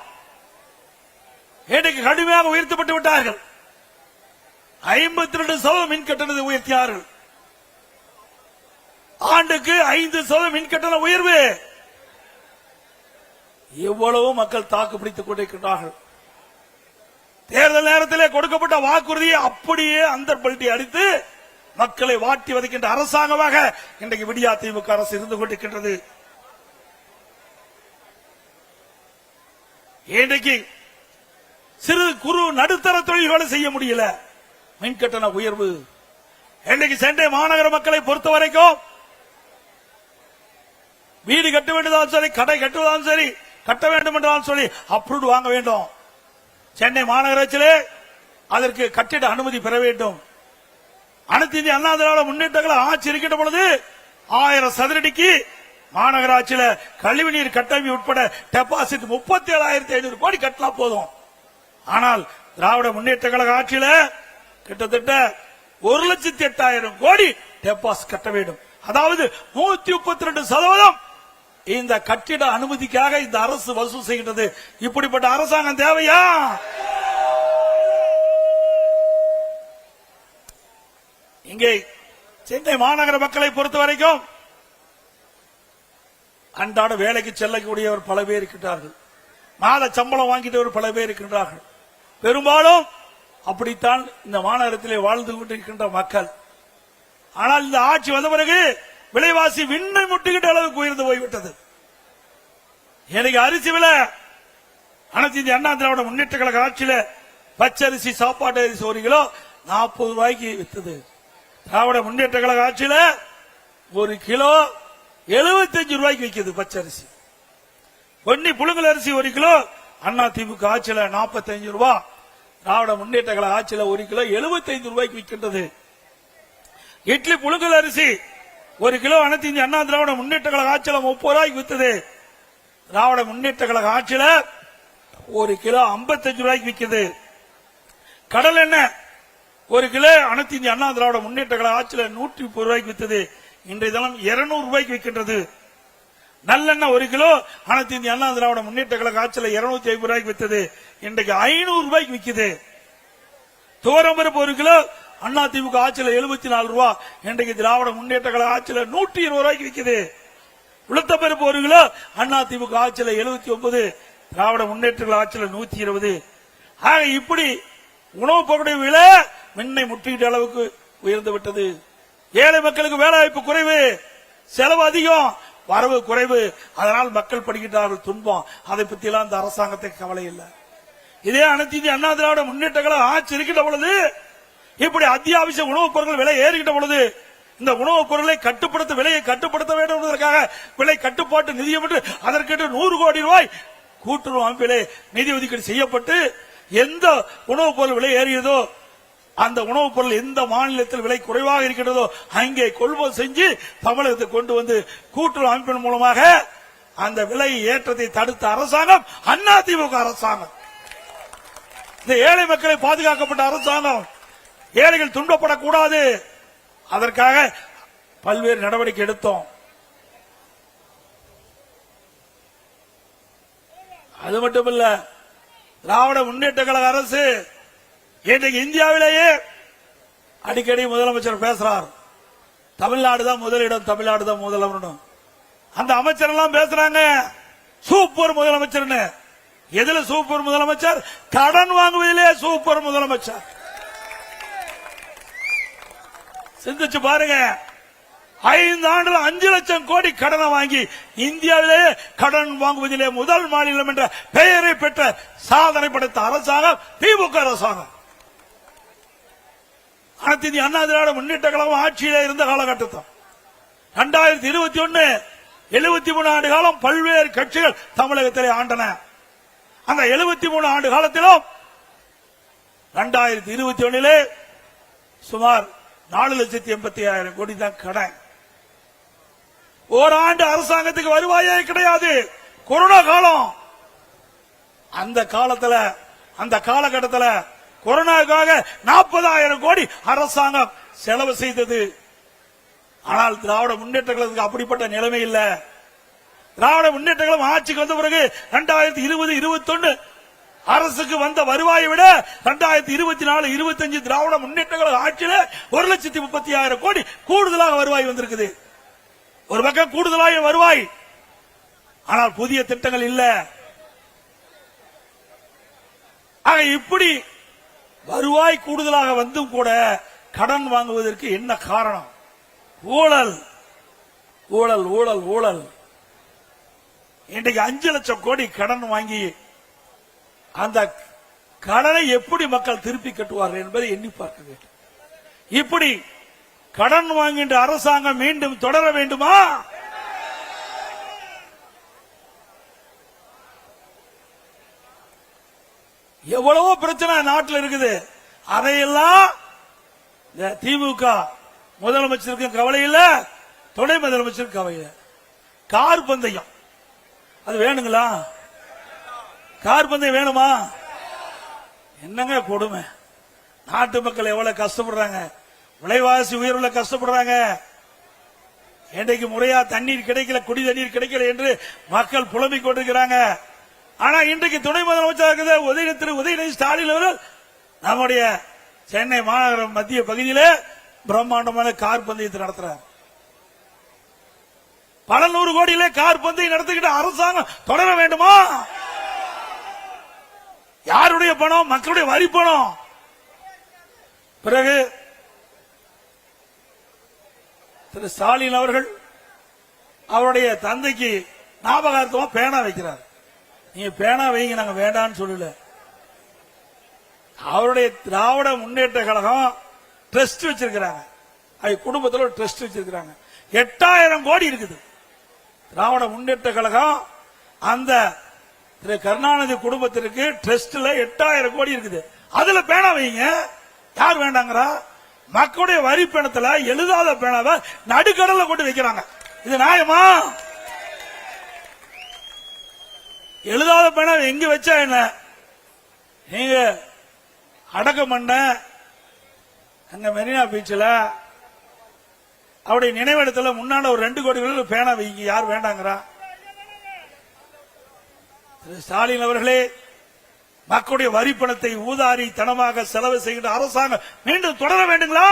B: இன்றைக்கு கடுமையாக உயர்த்தப்பட்டு விட்டார்கள். 52% மின் கட்டணத்தை உயர்த்தியார்கள். ஆண்டுக்கு 5% மின் கட்டண உயர்வு. எவ்வளவு மக்கள் தாக்கு பிடித்துக் கொண்டிருக்கிறார்கள். தேர்தல் நேரத்திலே கொடுக்கப்பட்ட வாக்குறுதியை அப்படியே அந்தர்பல்ட்டி அடித்து மக்களை வாட்டி வதைக்கின்ற அரசாங்கமாக இன்றைக்கு விடியா திமுக அரசு இருந்து கொண்டிருக்கின்றது. இன்றைக்கு சிறு குறு நடுத்தர தொழில்களை செய்ய முடியல. மின்கட்டண உயர்வு. இன்றைக்கு சென்னை மாநகர மக்களை பொறுத்த வரைக்கும் வீடு கட்ட வேண்டியதாலும் சரி, கடை கட்டுவதாலும் சரி, கட்ட வேண்டும் என்றாலும் சொல்லி அப்ரூவ் வாங்க வேண்டும். சென்னை மாநகராட்சியிலே அதற்கு கட்டிட அனுமதி பெற வேண்டும். அனைத்து இந்திய அண்ணா திராவிட முன்னேற்ற கழக ஆட்சி இருக்கின்ற பொழுது 1000 சதுரடிக்கு மாநகராட்சியில கழிவுநீர் கட்டமைப்பு உட்பட டெபாசிட் 37,500 கோடி கட்டலாம் போதும். ஆனால் திராவிட முன்னேற்ற கழக ஆட்சியில கிட்டத்தட்ட 1,08,000 கோடி டெபாசிட் கட்ட வேண்டும். அதாவது 132% இந்த கட்டிட அனுமதிக்காக இந்த அரசு வசூல் செய்கின்றது. இப்படிப்பட்ட அரசாங்கம் தேவையா? இங்கே சென்னை மாநகர மக்களை பொறுத்த வரைக்கும் அன்றாட வேலைக்கு செல்லக்கூடியவர் பல பேர் இருக்கின்றார்கள். மாத சம்பளம் வாங்கிட்டவர் பல பேர் இருக்கின்றார்கள். பெரும்பாலும் அப்படித்தான் இந்த மாநகரத்திலே வாழ்ந்து கொண்டிருக்கின்ற மக்கள். ஆனால் இந்த ஆட்சி வந்த பிறகு விலைவாசி விண்ணை முட்டுகின்ற அளவுக்கு உயர்ந்து போய்விட்டது. எனக்கு அரிசி விலை அனைத்து இந்திய அண்ணா திராவிட முன்னேற்ற கழக ஆட்சியில பச்சரிசி, சாப்பாட்டு அரிசி 1 கிலோ 40 ரூபாய்க்கு வித்தது. திராவிட முன்னேற்ற கழக ஆட்சியில 1 கிலோ 75 ரூபாய்க்கு விற்கிறது பச்சரிசி. பொன்னி புழுங்கல் அரிசி 1 கிலோ அண்ணா திமுக ஆட்சியில 45 ரூபாய். திராவிட முன்னேற்ற கழக ஆட்சியில 1 கிலோ 75 ரூபாய்க்கு விற்கின்றது. இட்லி புழுங்கல் அரிசி 1 கிலோ அனைத்து இந்திய அண்ணா திராவிட முன்னேற்ற கழக ஆட்சியில 30 ரூபாய்க்கு வித்தது. திராவிட முன்னேற்ற கழக ஆட்சியில 1 கிலோ 55 ரூபாய்க்கு விற்கிறது. கடல் எண்ணெய் 1 கிலோ அனைத்து இந்திய அண்ணா திராவிட முன்னேற்ற கழக ஆட்சியில 130 ரூபாய்க்கு வித்தது. இன்றைய தினம் 200 ரூபாய்க்கு விற்கின்றது. நல்லெண்ணெய் 1 கிலோ அனைத்து இந்திய அண்ணா திராவிட முன்னேற்ற கழக ஆட்சியில 250 ரூபாய்க்கு வித்தது. இன்றைக்கு 500 ரூபாய்க்கு விற்குது. துவரம்பருப்பு 1 கிலோ அண்ணா திமுக ஆட்சியில 74 ரூபாய். இன்றைக்கு திராவிட முன்னேற்ற கழக ஆட்சியில 120 ரூபாய்க்கு விற்குது. உளுத்தப்பருப்பு 1 கிலோ அண்ணா திமுக ஆட்சியில 79, திராவிட முன்னேற்ற கழக ஆட்சியில 120. ஆக இப்படி உணவுப் பொருளுடைய விலை மின்னை முற்றுகின்ற அளவுக்கு உயர்ந்து விட்டது. ஏழை மக்களுக்கு வேலை வாய்ப்பு குறைவு, செலவு அதிகம், வரவு குறைவு. அதனால் மக்கள் படுகின்றார்கள் துன்பம். அதை பத்தி எல்லாம் இந்த அரசாங்கத்துக்கு கவலை இல்லை. இதே அனைத்து இந்திய அண்ணா திராவிட முன்னேற்ற கழக ஆட்சி இருக்கின்ற பொழுது இப்படி அத்தியாவசிய உணவுப் பொருட்கள் விலை ஏறுகின்ற பொழுது இந்த உணவுப் பொருளை கட்டுப்படுத்த, விலையை கட்டுப்படுத்த வேண்டும் என்பதற்காக விலை கட்டுப்பாட்டு நிதியம் என்று அதற்கென்று 100 கோடி ரூபாய் கூட்டுறவு அமைப்பிலே நிதி ஒதுக்கீடு செய்யப்பட்டு எந்த உணவுப் பொருள் விலை ஏறியதோ அந்த உணவுப் பொருள் எந்த மாநிலத்தில் விலை குறைவாக இருக்கின்றதோ அங்கே கொள்முதல் செஞ்சு தமிழகத்தை கொண்டு வந்து கூட்டுறவு அமைப்பின் மூலமாக அந்த விலை ஏற்றத்தை தடுத்த அரசாங்கம் அதிமுக அரசாங்கம். இந்த ஏழை மக்களை பாதுகாக்கப்பட்ட அரசாங்கம். ஏழைகள் துன்பப்படக்கூடாது, அதற்காக பல்வேறு நடவடிக்கை எடுத்தோம். அது மட்டுமல்ல, திராவிட முன்னேற்ற கழக அரசு இன்றைக்கு இந்தியாவிலேயே அடிக்கடி முதலமைச்சர் பேசுறார், தமிழ்நாடு தான் முதலிடம், தமிழ்நாடு தான் முதலமைச்சர். அந்த அமைச்சர் எல்லாம் பேசுறாங்க சூப்பர் முதலமைச்சர். எதுல சூப்பர் முதலமைச்சர்? கடன் வாங்குவதிலே சூப்பர் முதலமைச்சர். சிந்திச்சு பாருங்க. 5 ஆண்டுகள் 5 லட்சம் கோடி கடனை வாங்கி இந்தியாவிலே கடன் வாங்குவதிலே முதல் மாநிலம் என்ற பெயரை பெற்ற சாதனை படைத்த அரசாங்கம் திமுக அரசாங்கம். அனைத்து இந்திய அண்ணா திராவிட முன்னேற்ற கழகம் ஆட்சியிலே இருந்த காலகட்டத்தில் 2021 73 ஆண்டு காலம் பல்வேறு கட்சிகள் தமிழகத்திலே ஆண்டன. அந்த 73 ஆண்டு காலத்திலும் 2021 சுமார் 4,85,000 கோடி தான் கடன். ஓராண்டு அரசாங்கத்துக்கு வருவாயே கிடையாது. கொரோனா காலம். அந்த காலகட்டத்தில் கொரோனாவுக்காக 40,000 கோடி அரசாங்கம் செலவு செய்தது. ஆனால் திராவிட முன்னேற்ற கழகத்துக்கு அப்படிப்பட்ட நிலைமை இல்ல. திராவிட முன்னேற்ற கழகம் ஆட்சிக்கு வந்த பிறகு 2020-21 அரசுக்கு வந்த வருவாயை விட 2024-25 திராவிட முன்னேற்ற கழக ஆட்சியில 1,30,000 கோடி கூடுதலாக வருவாய் வந்திருக்குது. ஒரு பக்கம் கூடுதலாக வருவாய், ஆனால் புதிய திட்டங்கள் இல்ல. ஆக இப்படி வருவாய் கூடுதலாக வந்தும் கூட கடன் வாங்குவதற்கு என்ன காரணம்? ஊழல் ஊழல் ஊழல் ஊழல். இன்றைக்கு 5 லட்சம் கோடி கடன் வாங்கி அந்த கடனை எப்படி மக்கள் திருப்பி கட்டுவார்கள் என்பதை எண்ணி பார்க்க வேண்டும். இப்படி கடன் வாங்குகின்ற அரசாங்கம் மீண்டும் தொடர வேண்டுமா? எவ்வளவோ பிரச்சனை நாட்டில் இருக்குது. அதையெல்லாம் திமுக முதலமைச்சருக்கு கவலை இல்ல, துணை முதலமைச்சருக்கு கவலை இல்ல. கார் பந்தயம் அது வேணுங்களா? கார் பந்தயம் வேணுமா? என்னங்க கொடுமை. நாட்டு மக்கள் எவ்வளவு கஷ்டப்படுறாங்க, விலைவாசி உயர்வுல கஷ்டப்படுறாங்க. இன்றைக்கு முறையா தண்ணீர் கிடைக்கல, குடி தண்ணீர் கிடைக்கல என்று மக்கள் புலம்பிக் கொண்டிருக்கிறாங்க. ஆனா இன்றைக்கு துணை முதலமைச்சர் திரு உதயநிதி ஸ்டாலின் அவர்கள் நம்முடைய சென்னை மாநகரம் மத்திய பகுதியிலே பிரம்மாண்டமான கார் பந்தயத்தை நடத்துறார். பல 100 கோடியிலே கார் பந்தயம் நடத்திக்கிட்டு அரசாங்கம் தொடர வேண்டுமா? யாருடைய பணம்? மக்களுடைய வரி பணம். பிறகு திரு ஸ்டாலின் அவர்கள் அவருடைய தந்தைக்கு ஞாபகார்த்தமா பேனா வைக்கிறார். நீங்க பேனா வைங்க, நாங்க வேண்டான்னு சொல்லல. அவருடைய திராவிட முன்னேற்ற கழகம் ட்ரஸ்ட் வச்சிருக்கிறாங்க. அது குடும்பத்தில் ஒரு ட்ரஸ்ட் வச்சிருக்கிறாங்க. 8,000 கோடி இருக்குது. திராவிட முன்னேற்ற கழகம் அந்த திரு கருணாநிதி குடும்பத்திற்கு ட்ரஸ்ட்ல 8,000 கோடி இருக்குது. அதுல பேனா வைங்க. யார் வேண்டாங்கிறா? மக்களுடைய வரி பணத்துல எழுதாத பேனாவை நடுக்கடல கொண்டு வைக்கிறாங்க. இது நியாயமா? எழுதாத பேனா எங்க வச்சா என்ன? நீங்க அடக்கம் பண்ண அங்க மெரினா பீச்சில் அவருடைய நினைவிடத்தில் முன்னால ஒரு 2 கோடி பேனா வைங்க. யார் வேண்டாங்கிறா? ஸ்டாலின் அவர்களே, மக்களுடைய வரி பணத்தை ஊதாரி தனமாக செலவு செய்கின்ற அரசாங்கம் மீண்டும் தொடர வேண்டுங்களா?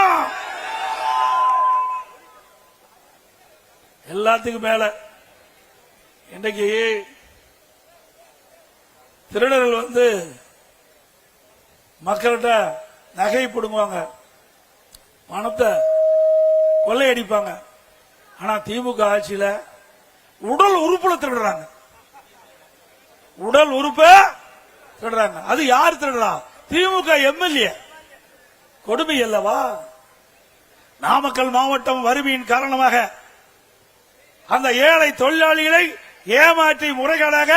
B: எல்லாத்துக்கும் மேல இன்றைக்கு திருடர்கள் மக்கள்கிட்ட நகை பிடுங்குவாங்க, பணத்தை கொள்ளையடிப்பாங்க. ஆனா திமுக ஆட்சியில உடல் உறுப்புல திருடுறாங்க. உடல் உறுப்ப திருடுறாங்க. அது யார் திருடுறா? திமுக எம்எல்ஏ. கொடுமை அல்லவா? நாமக்கல் மாவட்டம் வறுமையின் காரணமாக அந்த ஏழை தொழிலாளிகளை ஏமாற்றி முறைகேடாக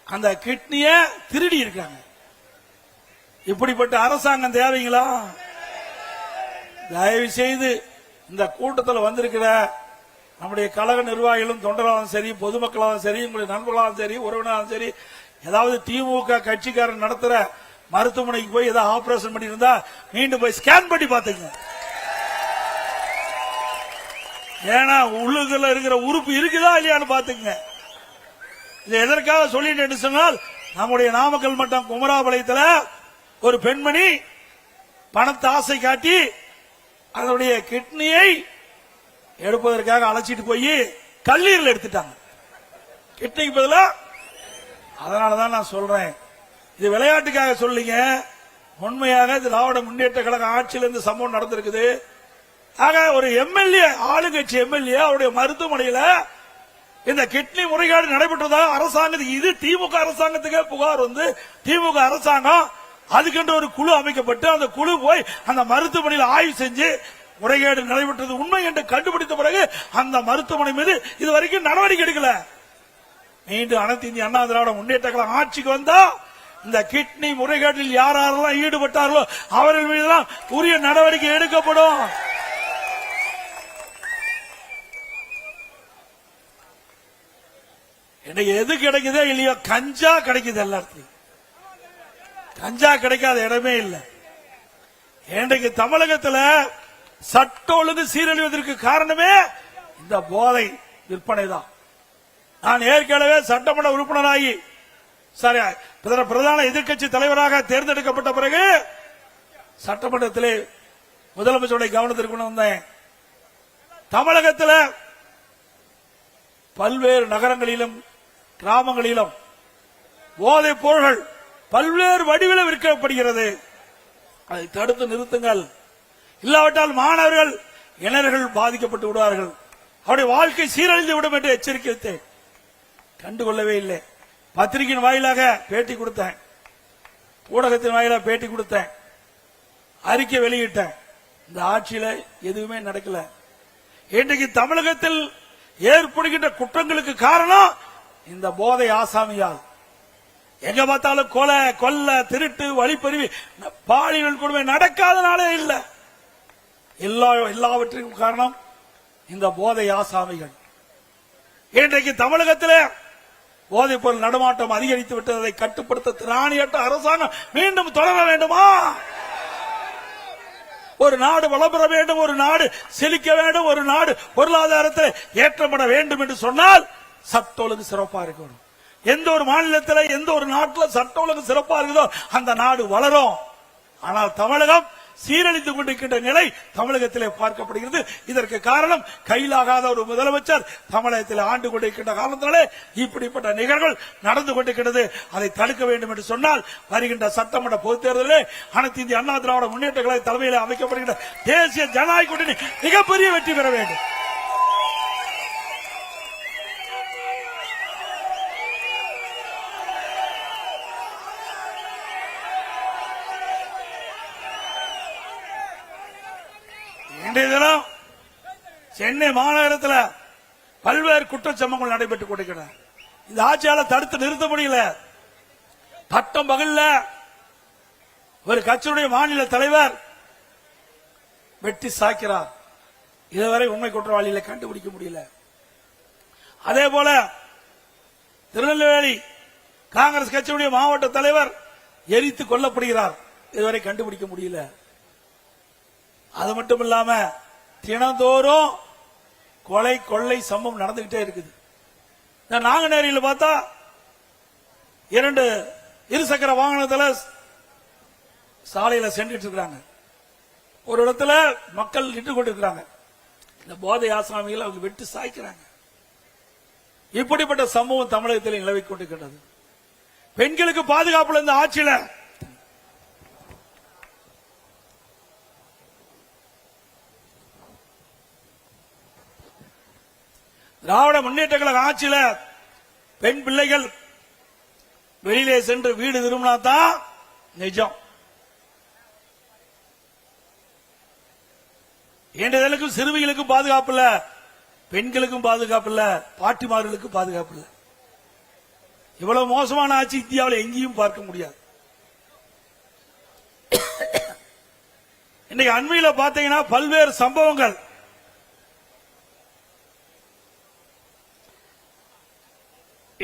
B: அந்த கிட்னிய திருடி இருக்காங்க. இப்படிப்பட்ட அரசாங்கம் தேவைங்களா? தயவு செய்து இந்த கூட்டத்தில் வந்திருக்கிற நம்முடைய கழக நிர்வாகிகளும் தொண்டராலும் சரி, பொதுமக்களாலும் சரி, உங்களுடைய நண்பர்களாலும் சரி, உறவினராலும் சரி, ஏதாவது திமுக கட்சிக்காரன் நடத்துற மருத்துவமனைக்கு போய் ஏதாவது ஆபரேஷன் பண்ணி இருந்தா மீண்டும் போய் ஸ்கேன் பண்ணி பாத்துங்க. ஏன்னா உள்ளுக்குள்ள இருக்கிற உறுப்பு இருக்குதா இல்லையான்னு பாத்துங்க. இது எதற்காக சொல்லிட்டு சொன்னால், நம்முடைய நாமக்கல் மட்டம் குமராபாளையத்தில் ஒரு பெண்மணி பணத்தை ஆசை காட்டி அதனுடைய கிட்னியை எடுப்பதற்காக அழைச்சிட்டு போய் கல்லீரல் எடுத்துட்டாங்க. கிட்னிக்கு பதிலா. அதனாலதான் நான் சொல்றேன், இது விளையாட்டுக்காக சொல்லிங்க. உண்மையாக திராவிட முன்னேற்ற கழக ஆட்சியில் இந்த சம்பவம் நடந்திருக்குது. ஆக ஒரு எம்எல்ஏ, ஆளுங்கட்சி எம்எல்ஏ அவருடைய மருத்துவமனையில இந்த கிட்னி முறைகேடு நடைபெற்றதாக அரசாங்கத்துக்கு, இது திமுக அரசாங்கத்துக்கே புகார் வந்து திமுக அரசாங்கம் அதுக்கென்று ஒரு குழு அமைக்கப்பட்டு அந்த குழு போய் அந்த மருத்துவமனையில் ஆய்வு செஞ்சு முறைகேடு நடைபெற்றது உண்மை என்று கண்டுபிடித்த பிறகு அந்த மருத்துவமனை மீது இதுவரைக்கும் நடவடிக்கை எடுக்கல. மீண்டும் அனைத்து இந்திய அண்ணா திராவிட முன்னேற்ற கழகம் ஆட்சிக்கு வந்தா இந்த கிட்னி முறைகேட்டில் யாரெல்லாம் ஈடுபட்டார்களோ அவர்கள் மீதுதான் உரிய நடவடிக்கை எடுக்கப்படும். இன்னைக்கு எது கிடைக்குதோ இல்லையோ கஞ்சா கிடைக்குது. எல்லாத்தையும் கஞ்சா கிடைக்காத இடமே இல்லை. இன்றைக்கு தமிழகத்தில் சட்ட ஒழுங்கு சீரழிவதற்கு காரணமே இந்த போதை விற்பனை தான். நான் ஏற்கனவே சட்டமன்ற உறுப்பினராகி பிரதான எதிர்க்கட்சி தலைவராக தேர்ந்தெடுக்கப்பட்ட பிறகு சட்டமன்றத்திலே முதலமைச்சருடைய கவனத்திற்கு கொண்டு வந்தேன். தமிழகத்தில் பல்வேறு நகரங்களிலும் கிராமங்களிலும் போதைப் பொருள்கள் பல்வேறு வடிவில் விற்கப்படுகிறது. அதை தடுத்து நிறுத்துங்கள், இல்லாவிட்டால் மாணவர்கள் இளைஞர்கள் பாதிக்கப்பட்டு விடுவார்கள், அவருடைய வாழ்க்கை சீரழிந்து விடும் என்று எச்சரிக்கைத்தேன். கண்டுகொள்ளவே இல்லை. பத்திரிகையின் வாயிலாக பேட்டி கொடுத்தேன், ஊடகத்தின் வாயிலாக பேட்டி கொடுத்தேன், அறிக்கை வெளியிட்டேன். இந்த ஆட்சியில எதுவுமே நடக்கல. இன்றைக்கு தமிழகத்தில் ஏற்படுகின்ற குற்றங்களுக்கு காரணம் இந்த போதை ஆசாமியால். எங்க பார்த்தாலும் கொலை, கொல்ல, திருட்டு, வழிப்பறிவு, பாலியல் கொடுமை நடக்காதனாலே இல்லை. எல்லாவற்றிற்கும் காரணம் இந்த போதை ஆசாமிகள். இன்றைக்கு தமிழகத்தில் போதைப் பொருள் நடமாட்டம் அதிகரித்து விட்டதை கட்டுப்படுத்த திராணியற்ற அரசாங்கம் மீண்டும் தொடர வேண்டுமா? ஒரு நாடு வளம் பெற வேண்டும், ஒரு நாடு செழிக்க வேண்டும், ஒரு நாடு பொருளாதாரத்தில் ஏற்றப்பட வேண்டும் என்று சொன்னால் சட்ட ஒழுங்கு சிறப்பா இருக்கணும். எந்த ஒரு மாநிலத்தில், எந்த ஒரு நாட்டில் சட்ட ஒழுங்கு சிறப்பா இருக்குதோ அந்த நாடு வளரும். ஆனால் தமிழகம் சீரழித்துக் கொண்டிருக்கின்ற நிலை தமிழகத்திலே பார்க்கப்படுகிறது. இதற்கு காரணம் கையிலாகாத ஒரு முதலமைச்சர் தமிழகத்தில் ஆண்டு கொண்டிருக்கின்ற காரணத்தினாலே இப்படிப்பட்ட நிகழ்வுகள் நடந்து கொண்டிருக்கிறது. அதை தடுக்க வேண்டும் என்று சொன்னால் வருகின்ற சட்டமன்ற பொதுத் தேர்தலில் அனைத்து இந்திய அண்ணா திராவிட முன்னேற்ற கழக தலைமையில் அமைக்கப்படுகின்ற தேசிய ஜனநாயக கூட்டணி மிகப்பெரிய வெற்றி பெற வேண்டும். இன்றைய தினம் சென்னை மாநகரத்தில் பல்வேறு குற்றச்சம்பவங்கள் நடைபெற்றுக் கொண்டிருக்கின்றன. இந்த ஆட்சியாளர் தடுத்து நிறுத்த முடியல. பட்டம் பகல்ல ஒரு கட்சியுடைய மாநில தலைவர் வெட்டி சாய்க்கிறார். இதுவரை உண்மை குற்றவாளிகளை கண்டுபிடிக்க முடியல. அதே போல திருநெல்வேலி காங்கிரஸ் கட்சியுடைய மாவட்ட தலைவர் எரித்து கொல்லப்படுகிறார். இதுவரை கண்டுபிடிக்க முடியல. அது மட்டும் இல்லாம தினந்தோறும் கொலை கொள்ளை சம்பவம் நடந்துகிட்டே இருக்குது. நாங்குநேரியில் பார்த்தா 2 இருசக்கர வாகனத்தில் சாலையில சென்றுட்டு இருக்கிறாங்க. ஒரு இடத்துல மக்கள் நின்று கொண்டிருக்கிறாங்க. இந்த போதை ஆசாமிகள் அவங்க வெட்டி சாய்க்கிறாங்க. இப்படிப்பட்ட சம்பவம் தமிழகத்தில் நிலவிக் கொண்டிருக்கிறது. பெண்களுக்கு பாதுகாப்புல இந்த ஆட்சியில திராவிட முன்னேற்ற கழக ஆட்சியில பெண் பிள்ளைகள் வெளியிலே சென்று வீடு திரும்பினா தான் நிஜம். ஏண்டதலுக்கும் சிறுமிகளுக்கும் பாதுகாப்பு இல்ல, பெண்களுக்கும் பாதுகாப்பு இல்ல, பாட்டிமார்களுக்கும் பாதுகாப்பு இல்ல. இவ்வளவு மோசமான ஆட்சி இந்தியாவில் எங்கேயும் பார்க்க முடியாது. இன்னைக்கு அண்மையில பாத்தீங்கன்னா பல்வேறு சம்பவங்கள்.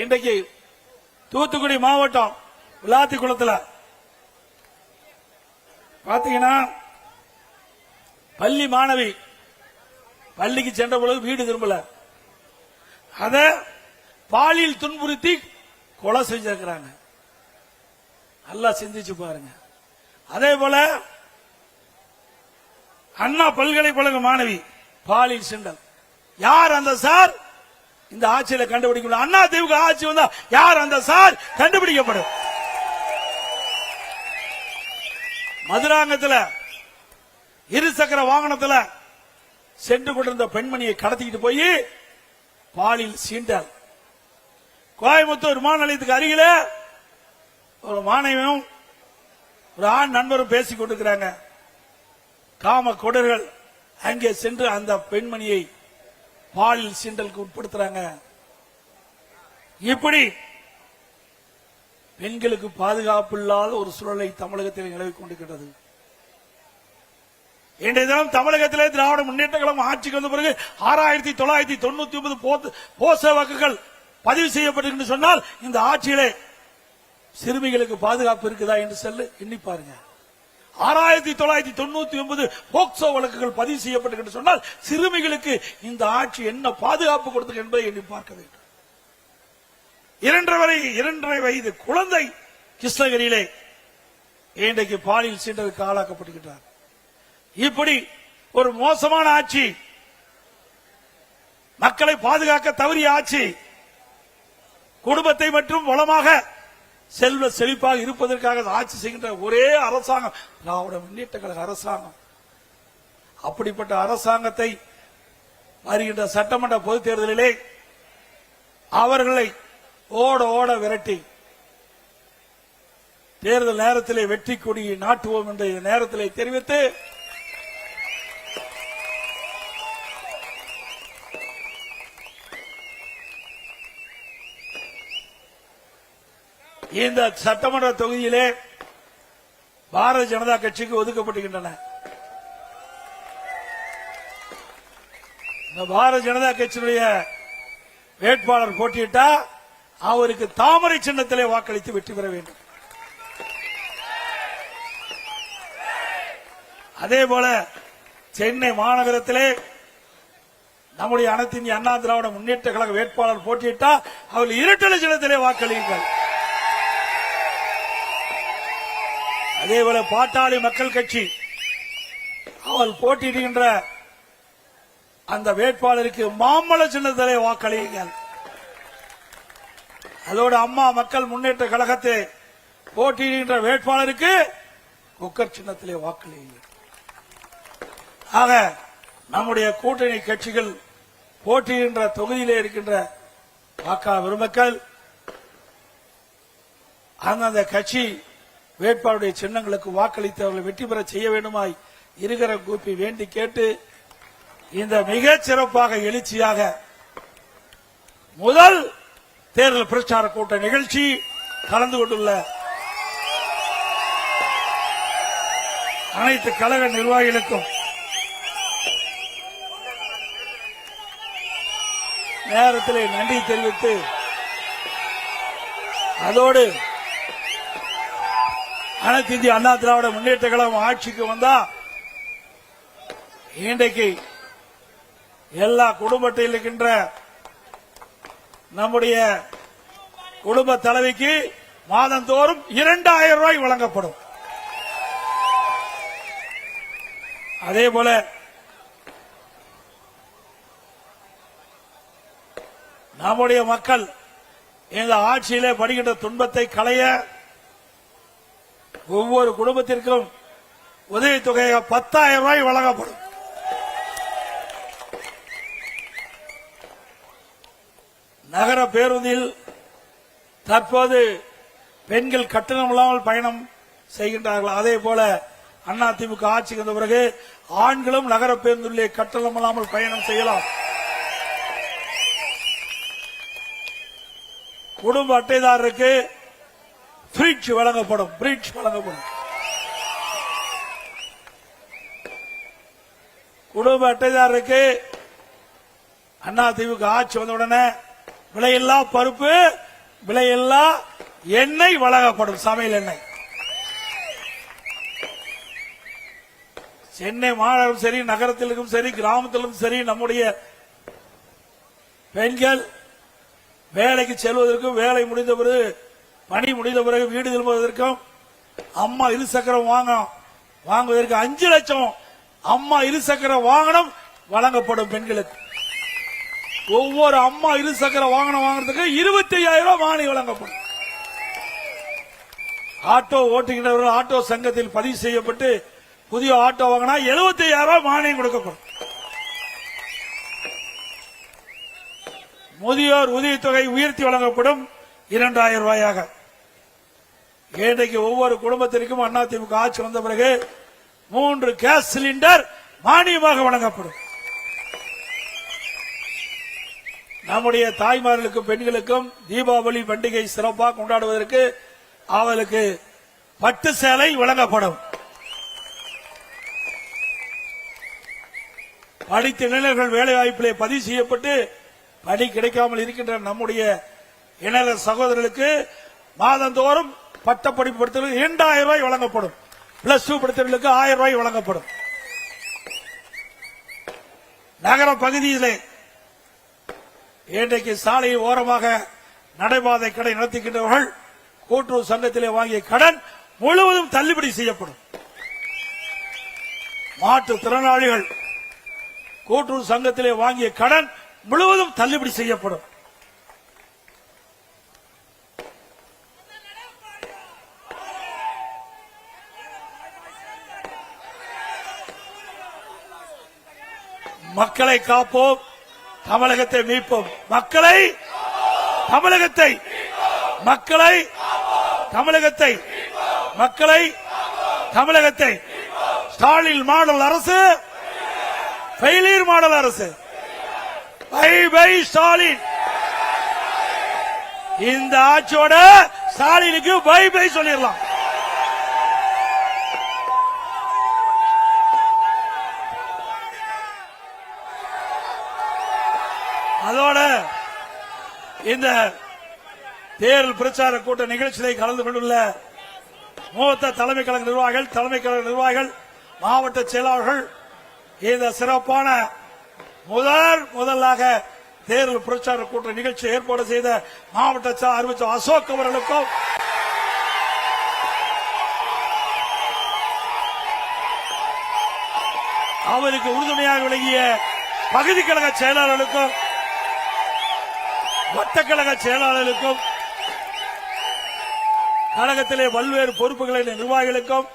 B: இன்றைக்கு தூத்துக்குடி மாவட்டம் விளாத்திக்குளத்தில் பாத்தீங்கன்னா பள்ளி மாணவி பள்ளிக்கு சென்ற பொழுது வீடு திரும்பல, அத பாலியல் துன்புறுத்தி கொலை செஞ்சிருக்கிறாங்க. நல்லா சிந்திச்சு பாருங்க. அதே போல அண்ணா பல்கலைக்கழக மாணவி பாலியல் சென்றல். யார் அந்த சார்? இந்த ஆட்சியில கண்டுபிடிக்கணும். அண்ணா திமுக ஆட்சி வந்தா யார் அந்த சார் கண்டுபிடிக்கப்படும். மதுராங்கத்தில் இருசக்கர வாகனத்தில் சென்று கொண்டிருந்த பெண்மணியை கடத்திக்கிட்டு போய் பாலியல் சீண்டால். கோயம்புத்தூர் விமான நிலையத்துக்கு அருகில ஒரு மாணவியும் ஒரு ஆண் நண்பரும் பேசிக் கொண்டிருக்கிறாங்க. காம கொடர்கள் அங்கே சென்று அந்த பெண்மணியை பாலியல் சீண்டலுக்கு உட்படுத்துறாங்க. இப்படி பெண்களுக்கு பாதுகாப்பு இல்லாத ஒரு சூழலை தமிழகத்தில் நிலவிக் கொண்டிருக்கிறது. இன்றைய தினம் தமிழகத்திலே திராவிட முன்னேற்ற கழகம் ஆட்சிக்கு வந்த பிறகு 6999 போச வாக்குகள் பதிவு செய்யப்பட்டிருக்கு சொன்னால் இந்த ஆட்சியிலே சிறுமிகளுக்கு பாதுகாப்பு இருக்குதா என்று சொல்லி எண்ணி பாருங்க. 6999 போக்சோ வழக்குகள் பதிவு செய்யப்பட்டிருக்கு சொன்னால் சிறுமிகளுக்கு இந்த ஆட்சி என்ன பாதுகாப்பு கொடுத்தது என்பதை எண்ணி பார்க்க வேண்டும். 2.5 வயது குழந்தை கிருஷ்ணகிரியிலே இன்றைக்கு பாலியல் சீண்டலுக்கு ஆளாக்கப்படுகிறார். இப்படி ஒரு மோசமான ஆட்சி, மக்களை பாதுகாக்க தவறிய ஆட்சி, குடும்பத்தை மற்றும் வளமாக செல்வ செழிப்பாக இருப்பதற்காக ஆட்சி செய்கின்ற ஒரே அரசாங்கம் திராவிட முன்னேற்ற கழக அரசாங்கம். அப்படிப்பட்ட அரசாங்கத்தை வருகின்ற சட்டமன்ற பொதுத் தேர்தலிலே அவர்களை ஓட ஓட விரட்டி தேர்தல் நேரத்திலே வெற்றி கொடியை நாட்டுவோம் என்ற நேரத்திலே தெரிவித்து இந்த சட்டமன்ற தொகுதியிலே பாரதிய ஜனதா கட்சிக்கு ஒதுக்கப்படுகின்றன. இந்த பாரதிய ஜனதா கட்சியினுடைய வேட்பாளர் போட்டியிட்டா அவருக்கு தாமரை சின்னத்திலே வாக்களித்து வெற்றி பெற வேண்டும். அதே போல சென்னை மாநகரத்திலே நம்முடைய அனைத்து இந்திய அண்ணா திராவிட முன்னேற்ற கழக வேட்பாளர் போட்டியிட்டா அவர் இரட்டை சின்னத்திலே வாக்களியுங்கள். அதேபோல பாட்டாளி மக்கள் கட்சி அவள் போட்டியிடுகின்ற அந்த வேட்பாளருக்கு மாம்பழ சின்னத்திலே வாக்களியுங்கள். அதோடு அம்மா மக்கள் முன்னேற்ற கழகத்தை போட்டியிடுகின்ற வேட்பாளருக்கு குக்கர் சின்னத்திலே வாக்களியுங்கள். ஆக நம்முடைய கூட்டணி கட்சிகள் போட்டியிடுகின்ற தொகுதியிலே இருக்கின்ற வாக்காளர் பெருமக்கள் அந்தந்த கட்சி வேட்பாளருடைய சின்னங்களுக்கு வாக்களித்து அவர்களை வெற்றி பெற செய்ய வேண்டுமாய் இருகர கூப்பி வேண்டி கேட்டு இந்த மிகச் சிறப்பாக எழுச்சியாக முதல் தேர்தல் பிரச்சார கூட்ட நிகழ்ச்சி கலந்து கொண்டுள்ள அனைத்து கழக நிர்வாகிகளுக்கும் நேரத்திலே நன்றி தெரிவித்து அதோடு அனைத்து இந்திய அண்ணா திராவிட முன்னேற்ற கழகம் ஆட்சிக்கு வந்தா இன்றைக்கு எல்லா குடும்பத்தில் இருக்கின்ற நம்முடைய குடும்ப தலைவிக்கு மாதந்தோறும் 2000 ரூபாய் வழங்கப்படும். அதே போல நம்முடைய மக்கள் இந்த ஆட்சியிலே படுகின்ற துன்பத்தை களைய ஒவ்வொரு குடும்பத்திற்கும் உதவித்தொகையாக 10,000 ரூபாய் வழங்கப்படும். நகர பேருந்தில் தற்போது பெண்கள் கட்டணம் இல்லாமல் பயணம் செய்கின்றார்கள். அதே போல அதிமுக ஆட்சிக்கு வந்த பிறகு ஆண்களும் நகர பேருந்திலே கட்டணம் இல்லாமல் பயணம் செய்யலாம். குடும்ப அட்டைதாரருக்கு ஃப்ரிட்ஜ் வழங்கப்படும். குடும்ப அட்டைதாரருக்கு அதிமுக ஆட்சி வந்த உடனே விலையில்லா பருப்பு, விலையில்லா எண்ணெய் வழங்கப்படும். சமையல் எண்ணெய். சென்னை மாநகரம் சரி, நகரத்திலும் சரி, கிராமத்திலும் சரி, நம்முடைய பெண்கள் வேலைக்கு செல்வதற்கும் வேலை முடிந்த பிறகு பணி முடிந்த பிறகு வீடு திரும்புவதற்கும் அம்மா இருசக்கரம் வாங்குவதற்கு 5 லட்சம் அம்மா இருசக்கர வாகனம் வழங்கப்படும் பெண்களுக்கு. ஒவ்வொரு அம்மா இருசக்கர வாகனம் வாங்குறதுக்கு 25,000 ரூபாய் மானியம் வழங்கப்படும். ஆட்டோ ஓட்டுகின்றவர்கள் ஆட்டோ சங்கத்தில் பதிவு செய்யப்பட்டு புதிய ஆட்டோ வாங்கினா 75,000 ரூபாய் மானியம் கொடுக்கப்படும். முதியோர் உதவித்தொகை உயர்த்தி வழங்கப்படும் 2000 ரூபாயாக. இன்றைக்கு ஒவ்வொரு குடும்பத்திற்கும் அதிமுக ஆட்சி வந்த பிறகு 3 கேஸ் சிலிண்டர் மானியமாக வழங்கப்படும். நம்முடைய தாய்மார்களுக்கும் பெண்களுக்கும் தீபாவளி பண்டிகை சிறப்பாக கொண்டாடுவதற்கு அவர்களுக்கு பட்டு சேலை வழங்கப்படும். படித்த இளைஞர்கள் வேலைவாய்ப்பிலே பதிவு செய்யப்பட்டு பணி கிடைக்காமல் இருக்கின்ற நம்முடைய இளைஞர் சகோதரர்களுக்கு மாதந்தோறும் பட்டப்படிப்பு படித்தவர்களுக்கு 2000 ரூபாய் வழங்கப்படும். பிளஸ் 2 படித்தவர்களுக்கு 1000 ரூபாய் வழங்கப்படும். நகர பகுதியிலே இன்றைக்கு சாலை ஓரமாக நடைபாதை கடை நடத்துகின்றவர்கள் கூட்டுறவு சங்கத்திலே வாங்கிய கடன் முழுவதும் தள்ளுபடி செய்யப்படும். மாற்றுத்திறனாளிகள் கூட்டுறவு சங்கத்திலே வாங்கிய கடன் முழுவதும் தள்ளுபடி செய்யப்படும். மக்களை காப்போம், தமிழகத்தை மீட்போம். மக்களை தமிழகத்தை மக்களை தமிழகத்தை மக்களை தமிழகத்தை ஸ்டாலின் மாடல் அரசு, ஃபெயிலியர் மாடல் அரசு. Bye bye Stalin. இந்த ஆட்சியோட ஸ்டாலினுக்கு பை பை சொல்லிடலாம். அதோட இந்த தேர்தல் பிரச்சார கூட்ட நிகழ்ச்சியை கலந்து கொண்டுள்ள மூத்த தலைமை கழக நிர்வாகிகள், மாவட்ட செயலாளர்கள், இந்த சிறப்பான முதலாக தேர்தல் பிரச்சார கூட்ட நிகழ்ச்சி ஏற்பாடு செய்த மாவட்ட அறிவிச்ச அசோக் அவர்களுக்கும், அவருக்கு உறுதுணையாக விளங்கிய பகுதி கழக செயலாளர்களுக்கும், வட்டக்கழக செயலாளர்களுக்கும், கழகத்திலே பல்வேறு பொறுப்புகளை நிர்வாகிகளுக்கும்,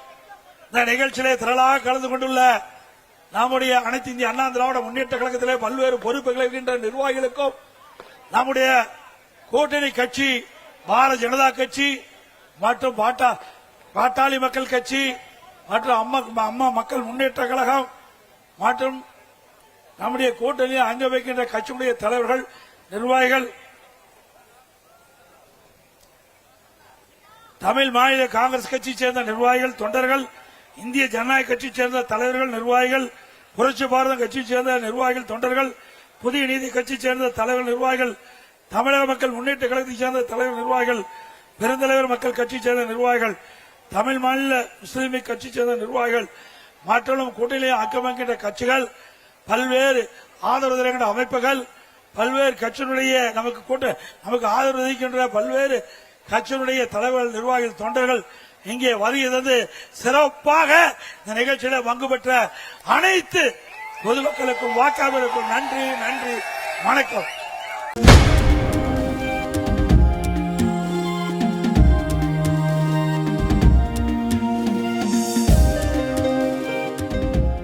B: இந்த நிகழ்ச்சியிலே திரளாக கலந்து கொண்டுள்ள நம்முடைய அனைத்து இந்திய அண்ணா திராவிட முன்னேற்ற கழகத்திலே பல்வேறு பொறுப்புகளை இருக்கின்ற நிர்வாகிகளுக்கும், நம்முடைய கூட்டணி கட்சி பாரதிய ஜனதா கட்சி மற்றும் பாட்டாளி மக்கள் கட்சி மற்றும் அம்மா மக்கள் முன்னேற்ற கழகம் மற்றும் நம்முடைய கூட்டணியில் அங்க வைக்கின்ற கட்சியுடைய தலைவர்கள், நிர்வாகிகள், தமிழ் மாநில காங்கிரஸ் கட்சியை சேர்ந்த நிர்வாகிகள், தொண்டர்கள், இந்திய ஜனநாயக கட்சியை சேர்ந்த தலைவர்கள், நிர்வாகிகள், புரட்சி பாரதம் கட்சியை சேர்ந்த நிர்வாகிகள், தொண்டர்கள், புதிய நீதி கட்சியை சேர்ந்த தலைவர் நிர்வாகிகள், தமிழக மக்கள் முன்னேற்ற கழகத்தை சேர்ந்த தலைவர் நிர்வாகிகள், பெருந்தலைவர் மக்கள் கட்சியை சேர்ந்த நிர்வாகிகள், தமிழ் மாநில முஸ்லீம் லீக் கட்சியை சேர்ந்த நிர்வாகிகள் மற்றும் கூட்டணியை ஆக்கிரமிக்கின்ற கட்சிகள், பல்வேறு ஆதரவு தருகின்ற அமைப்புகள், பல்வேறு கட்சியினுடைய நமக்கு ஆதரவு அளிக்கின்ற பல்வேறு கட்சியினுடைய தலைவர்கள், நிர்வாகிகள், தொண்டர்கள் இங்கே வருகிறது. சிறப்பாக இந்த நிகழ்ச்சியில் பங்கு பெற்ற அனைத்து பொதுமக்களுக்கும் வாக்காளர்களுக்கும் நன்றி, வணக்கம்.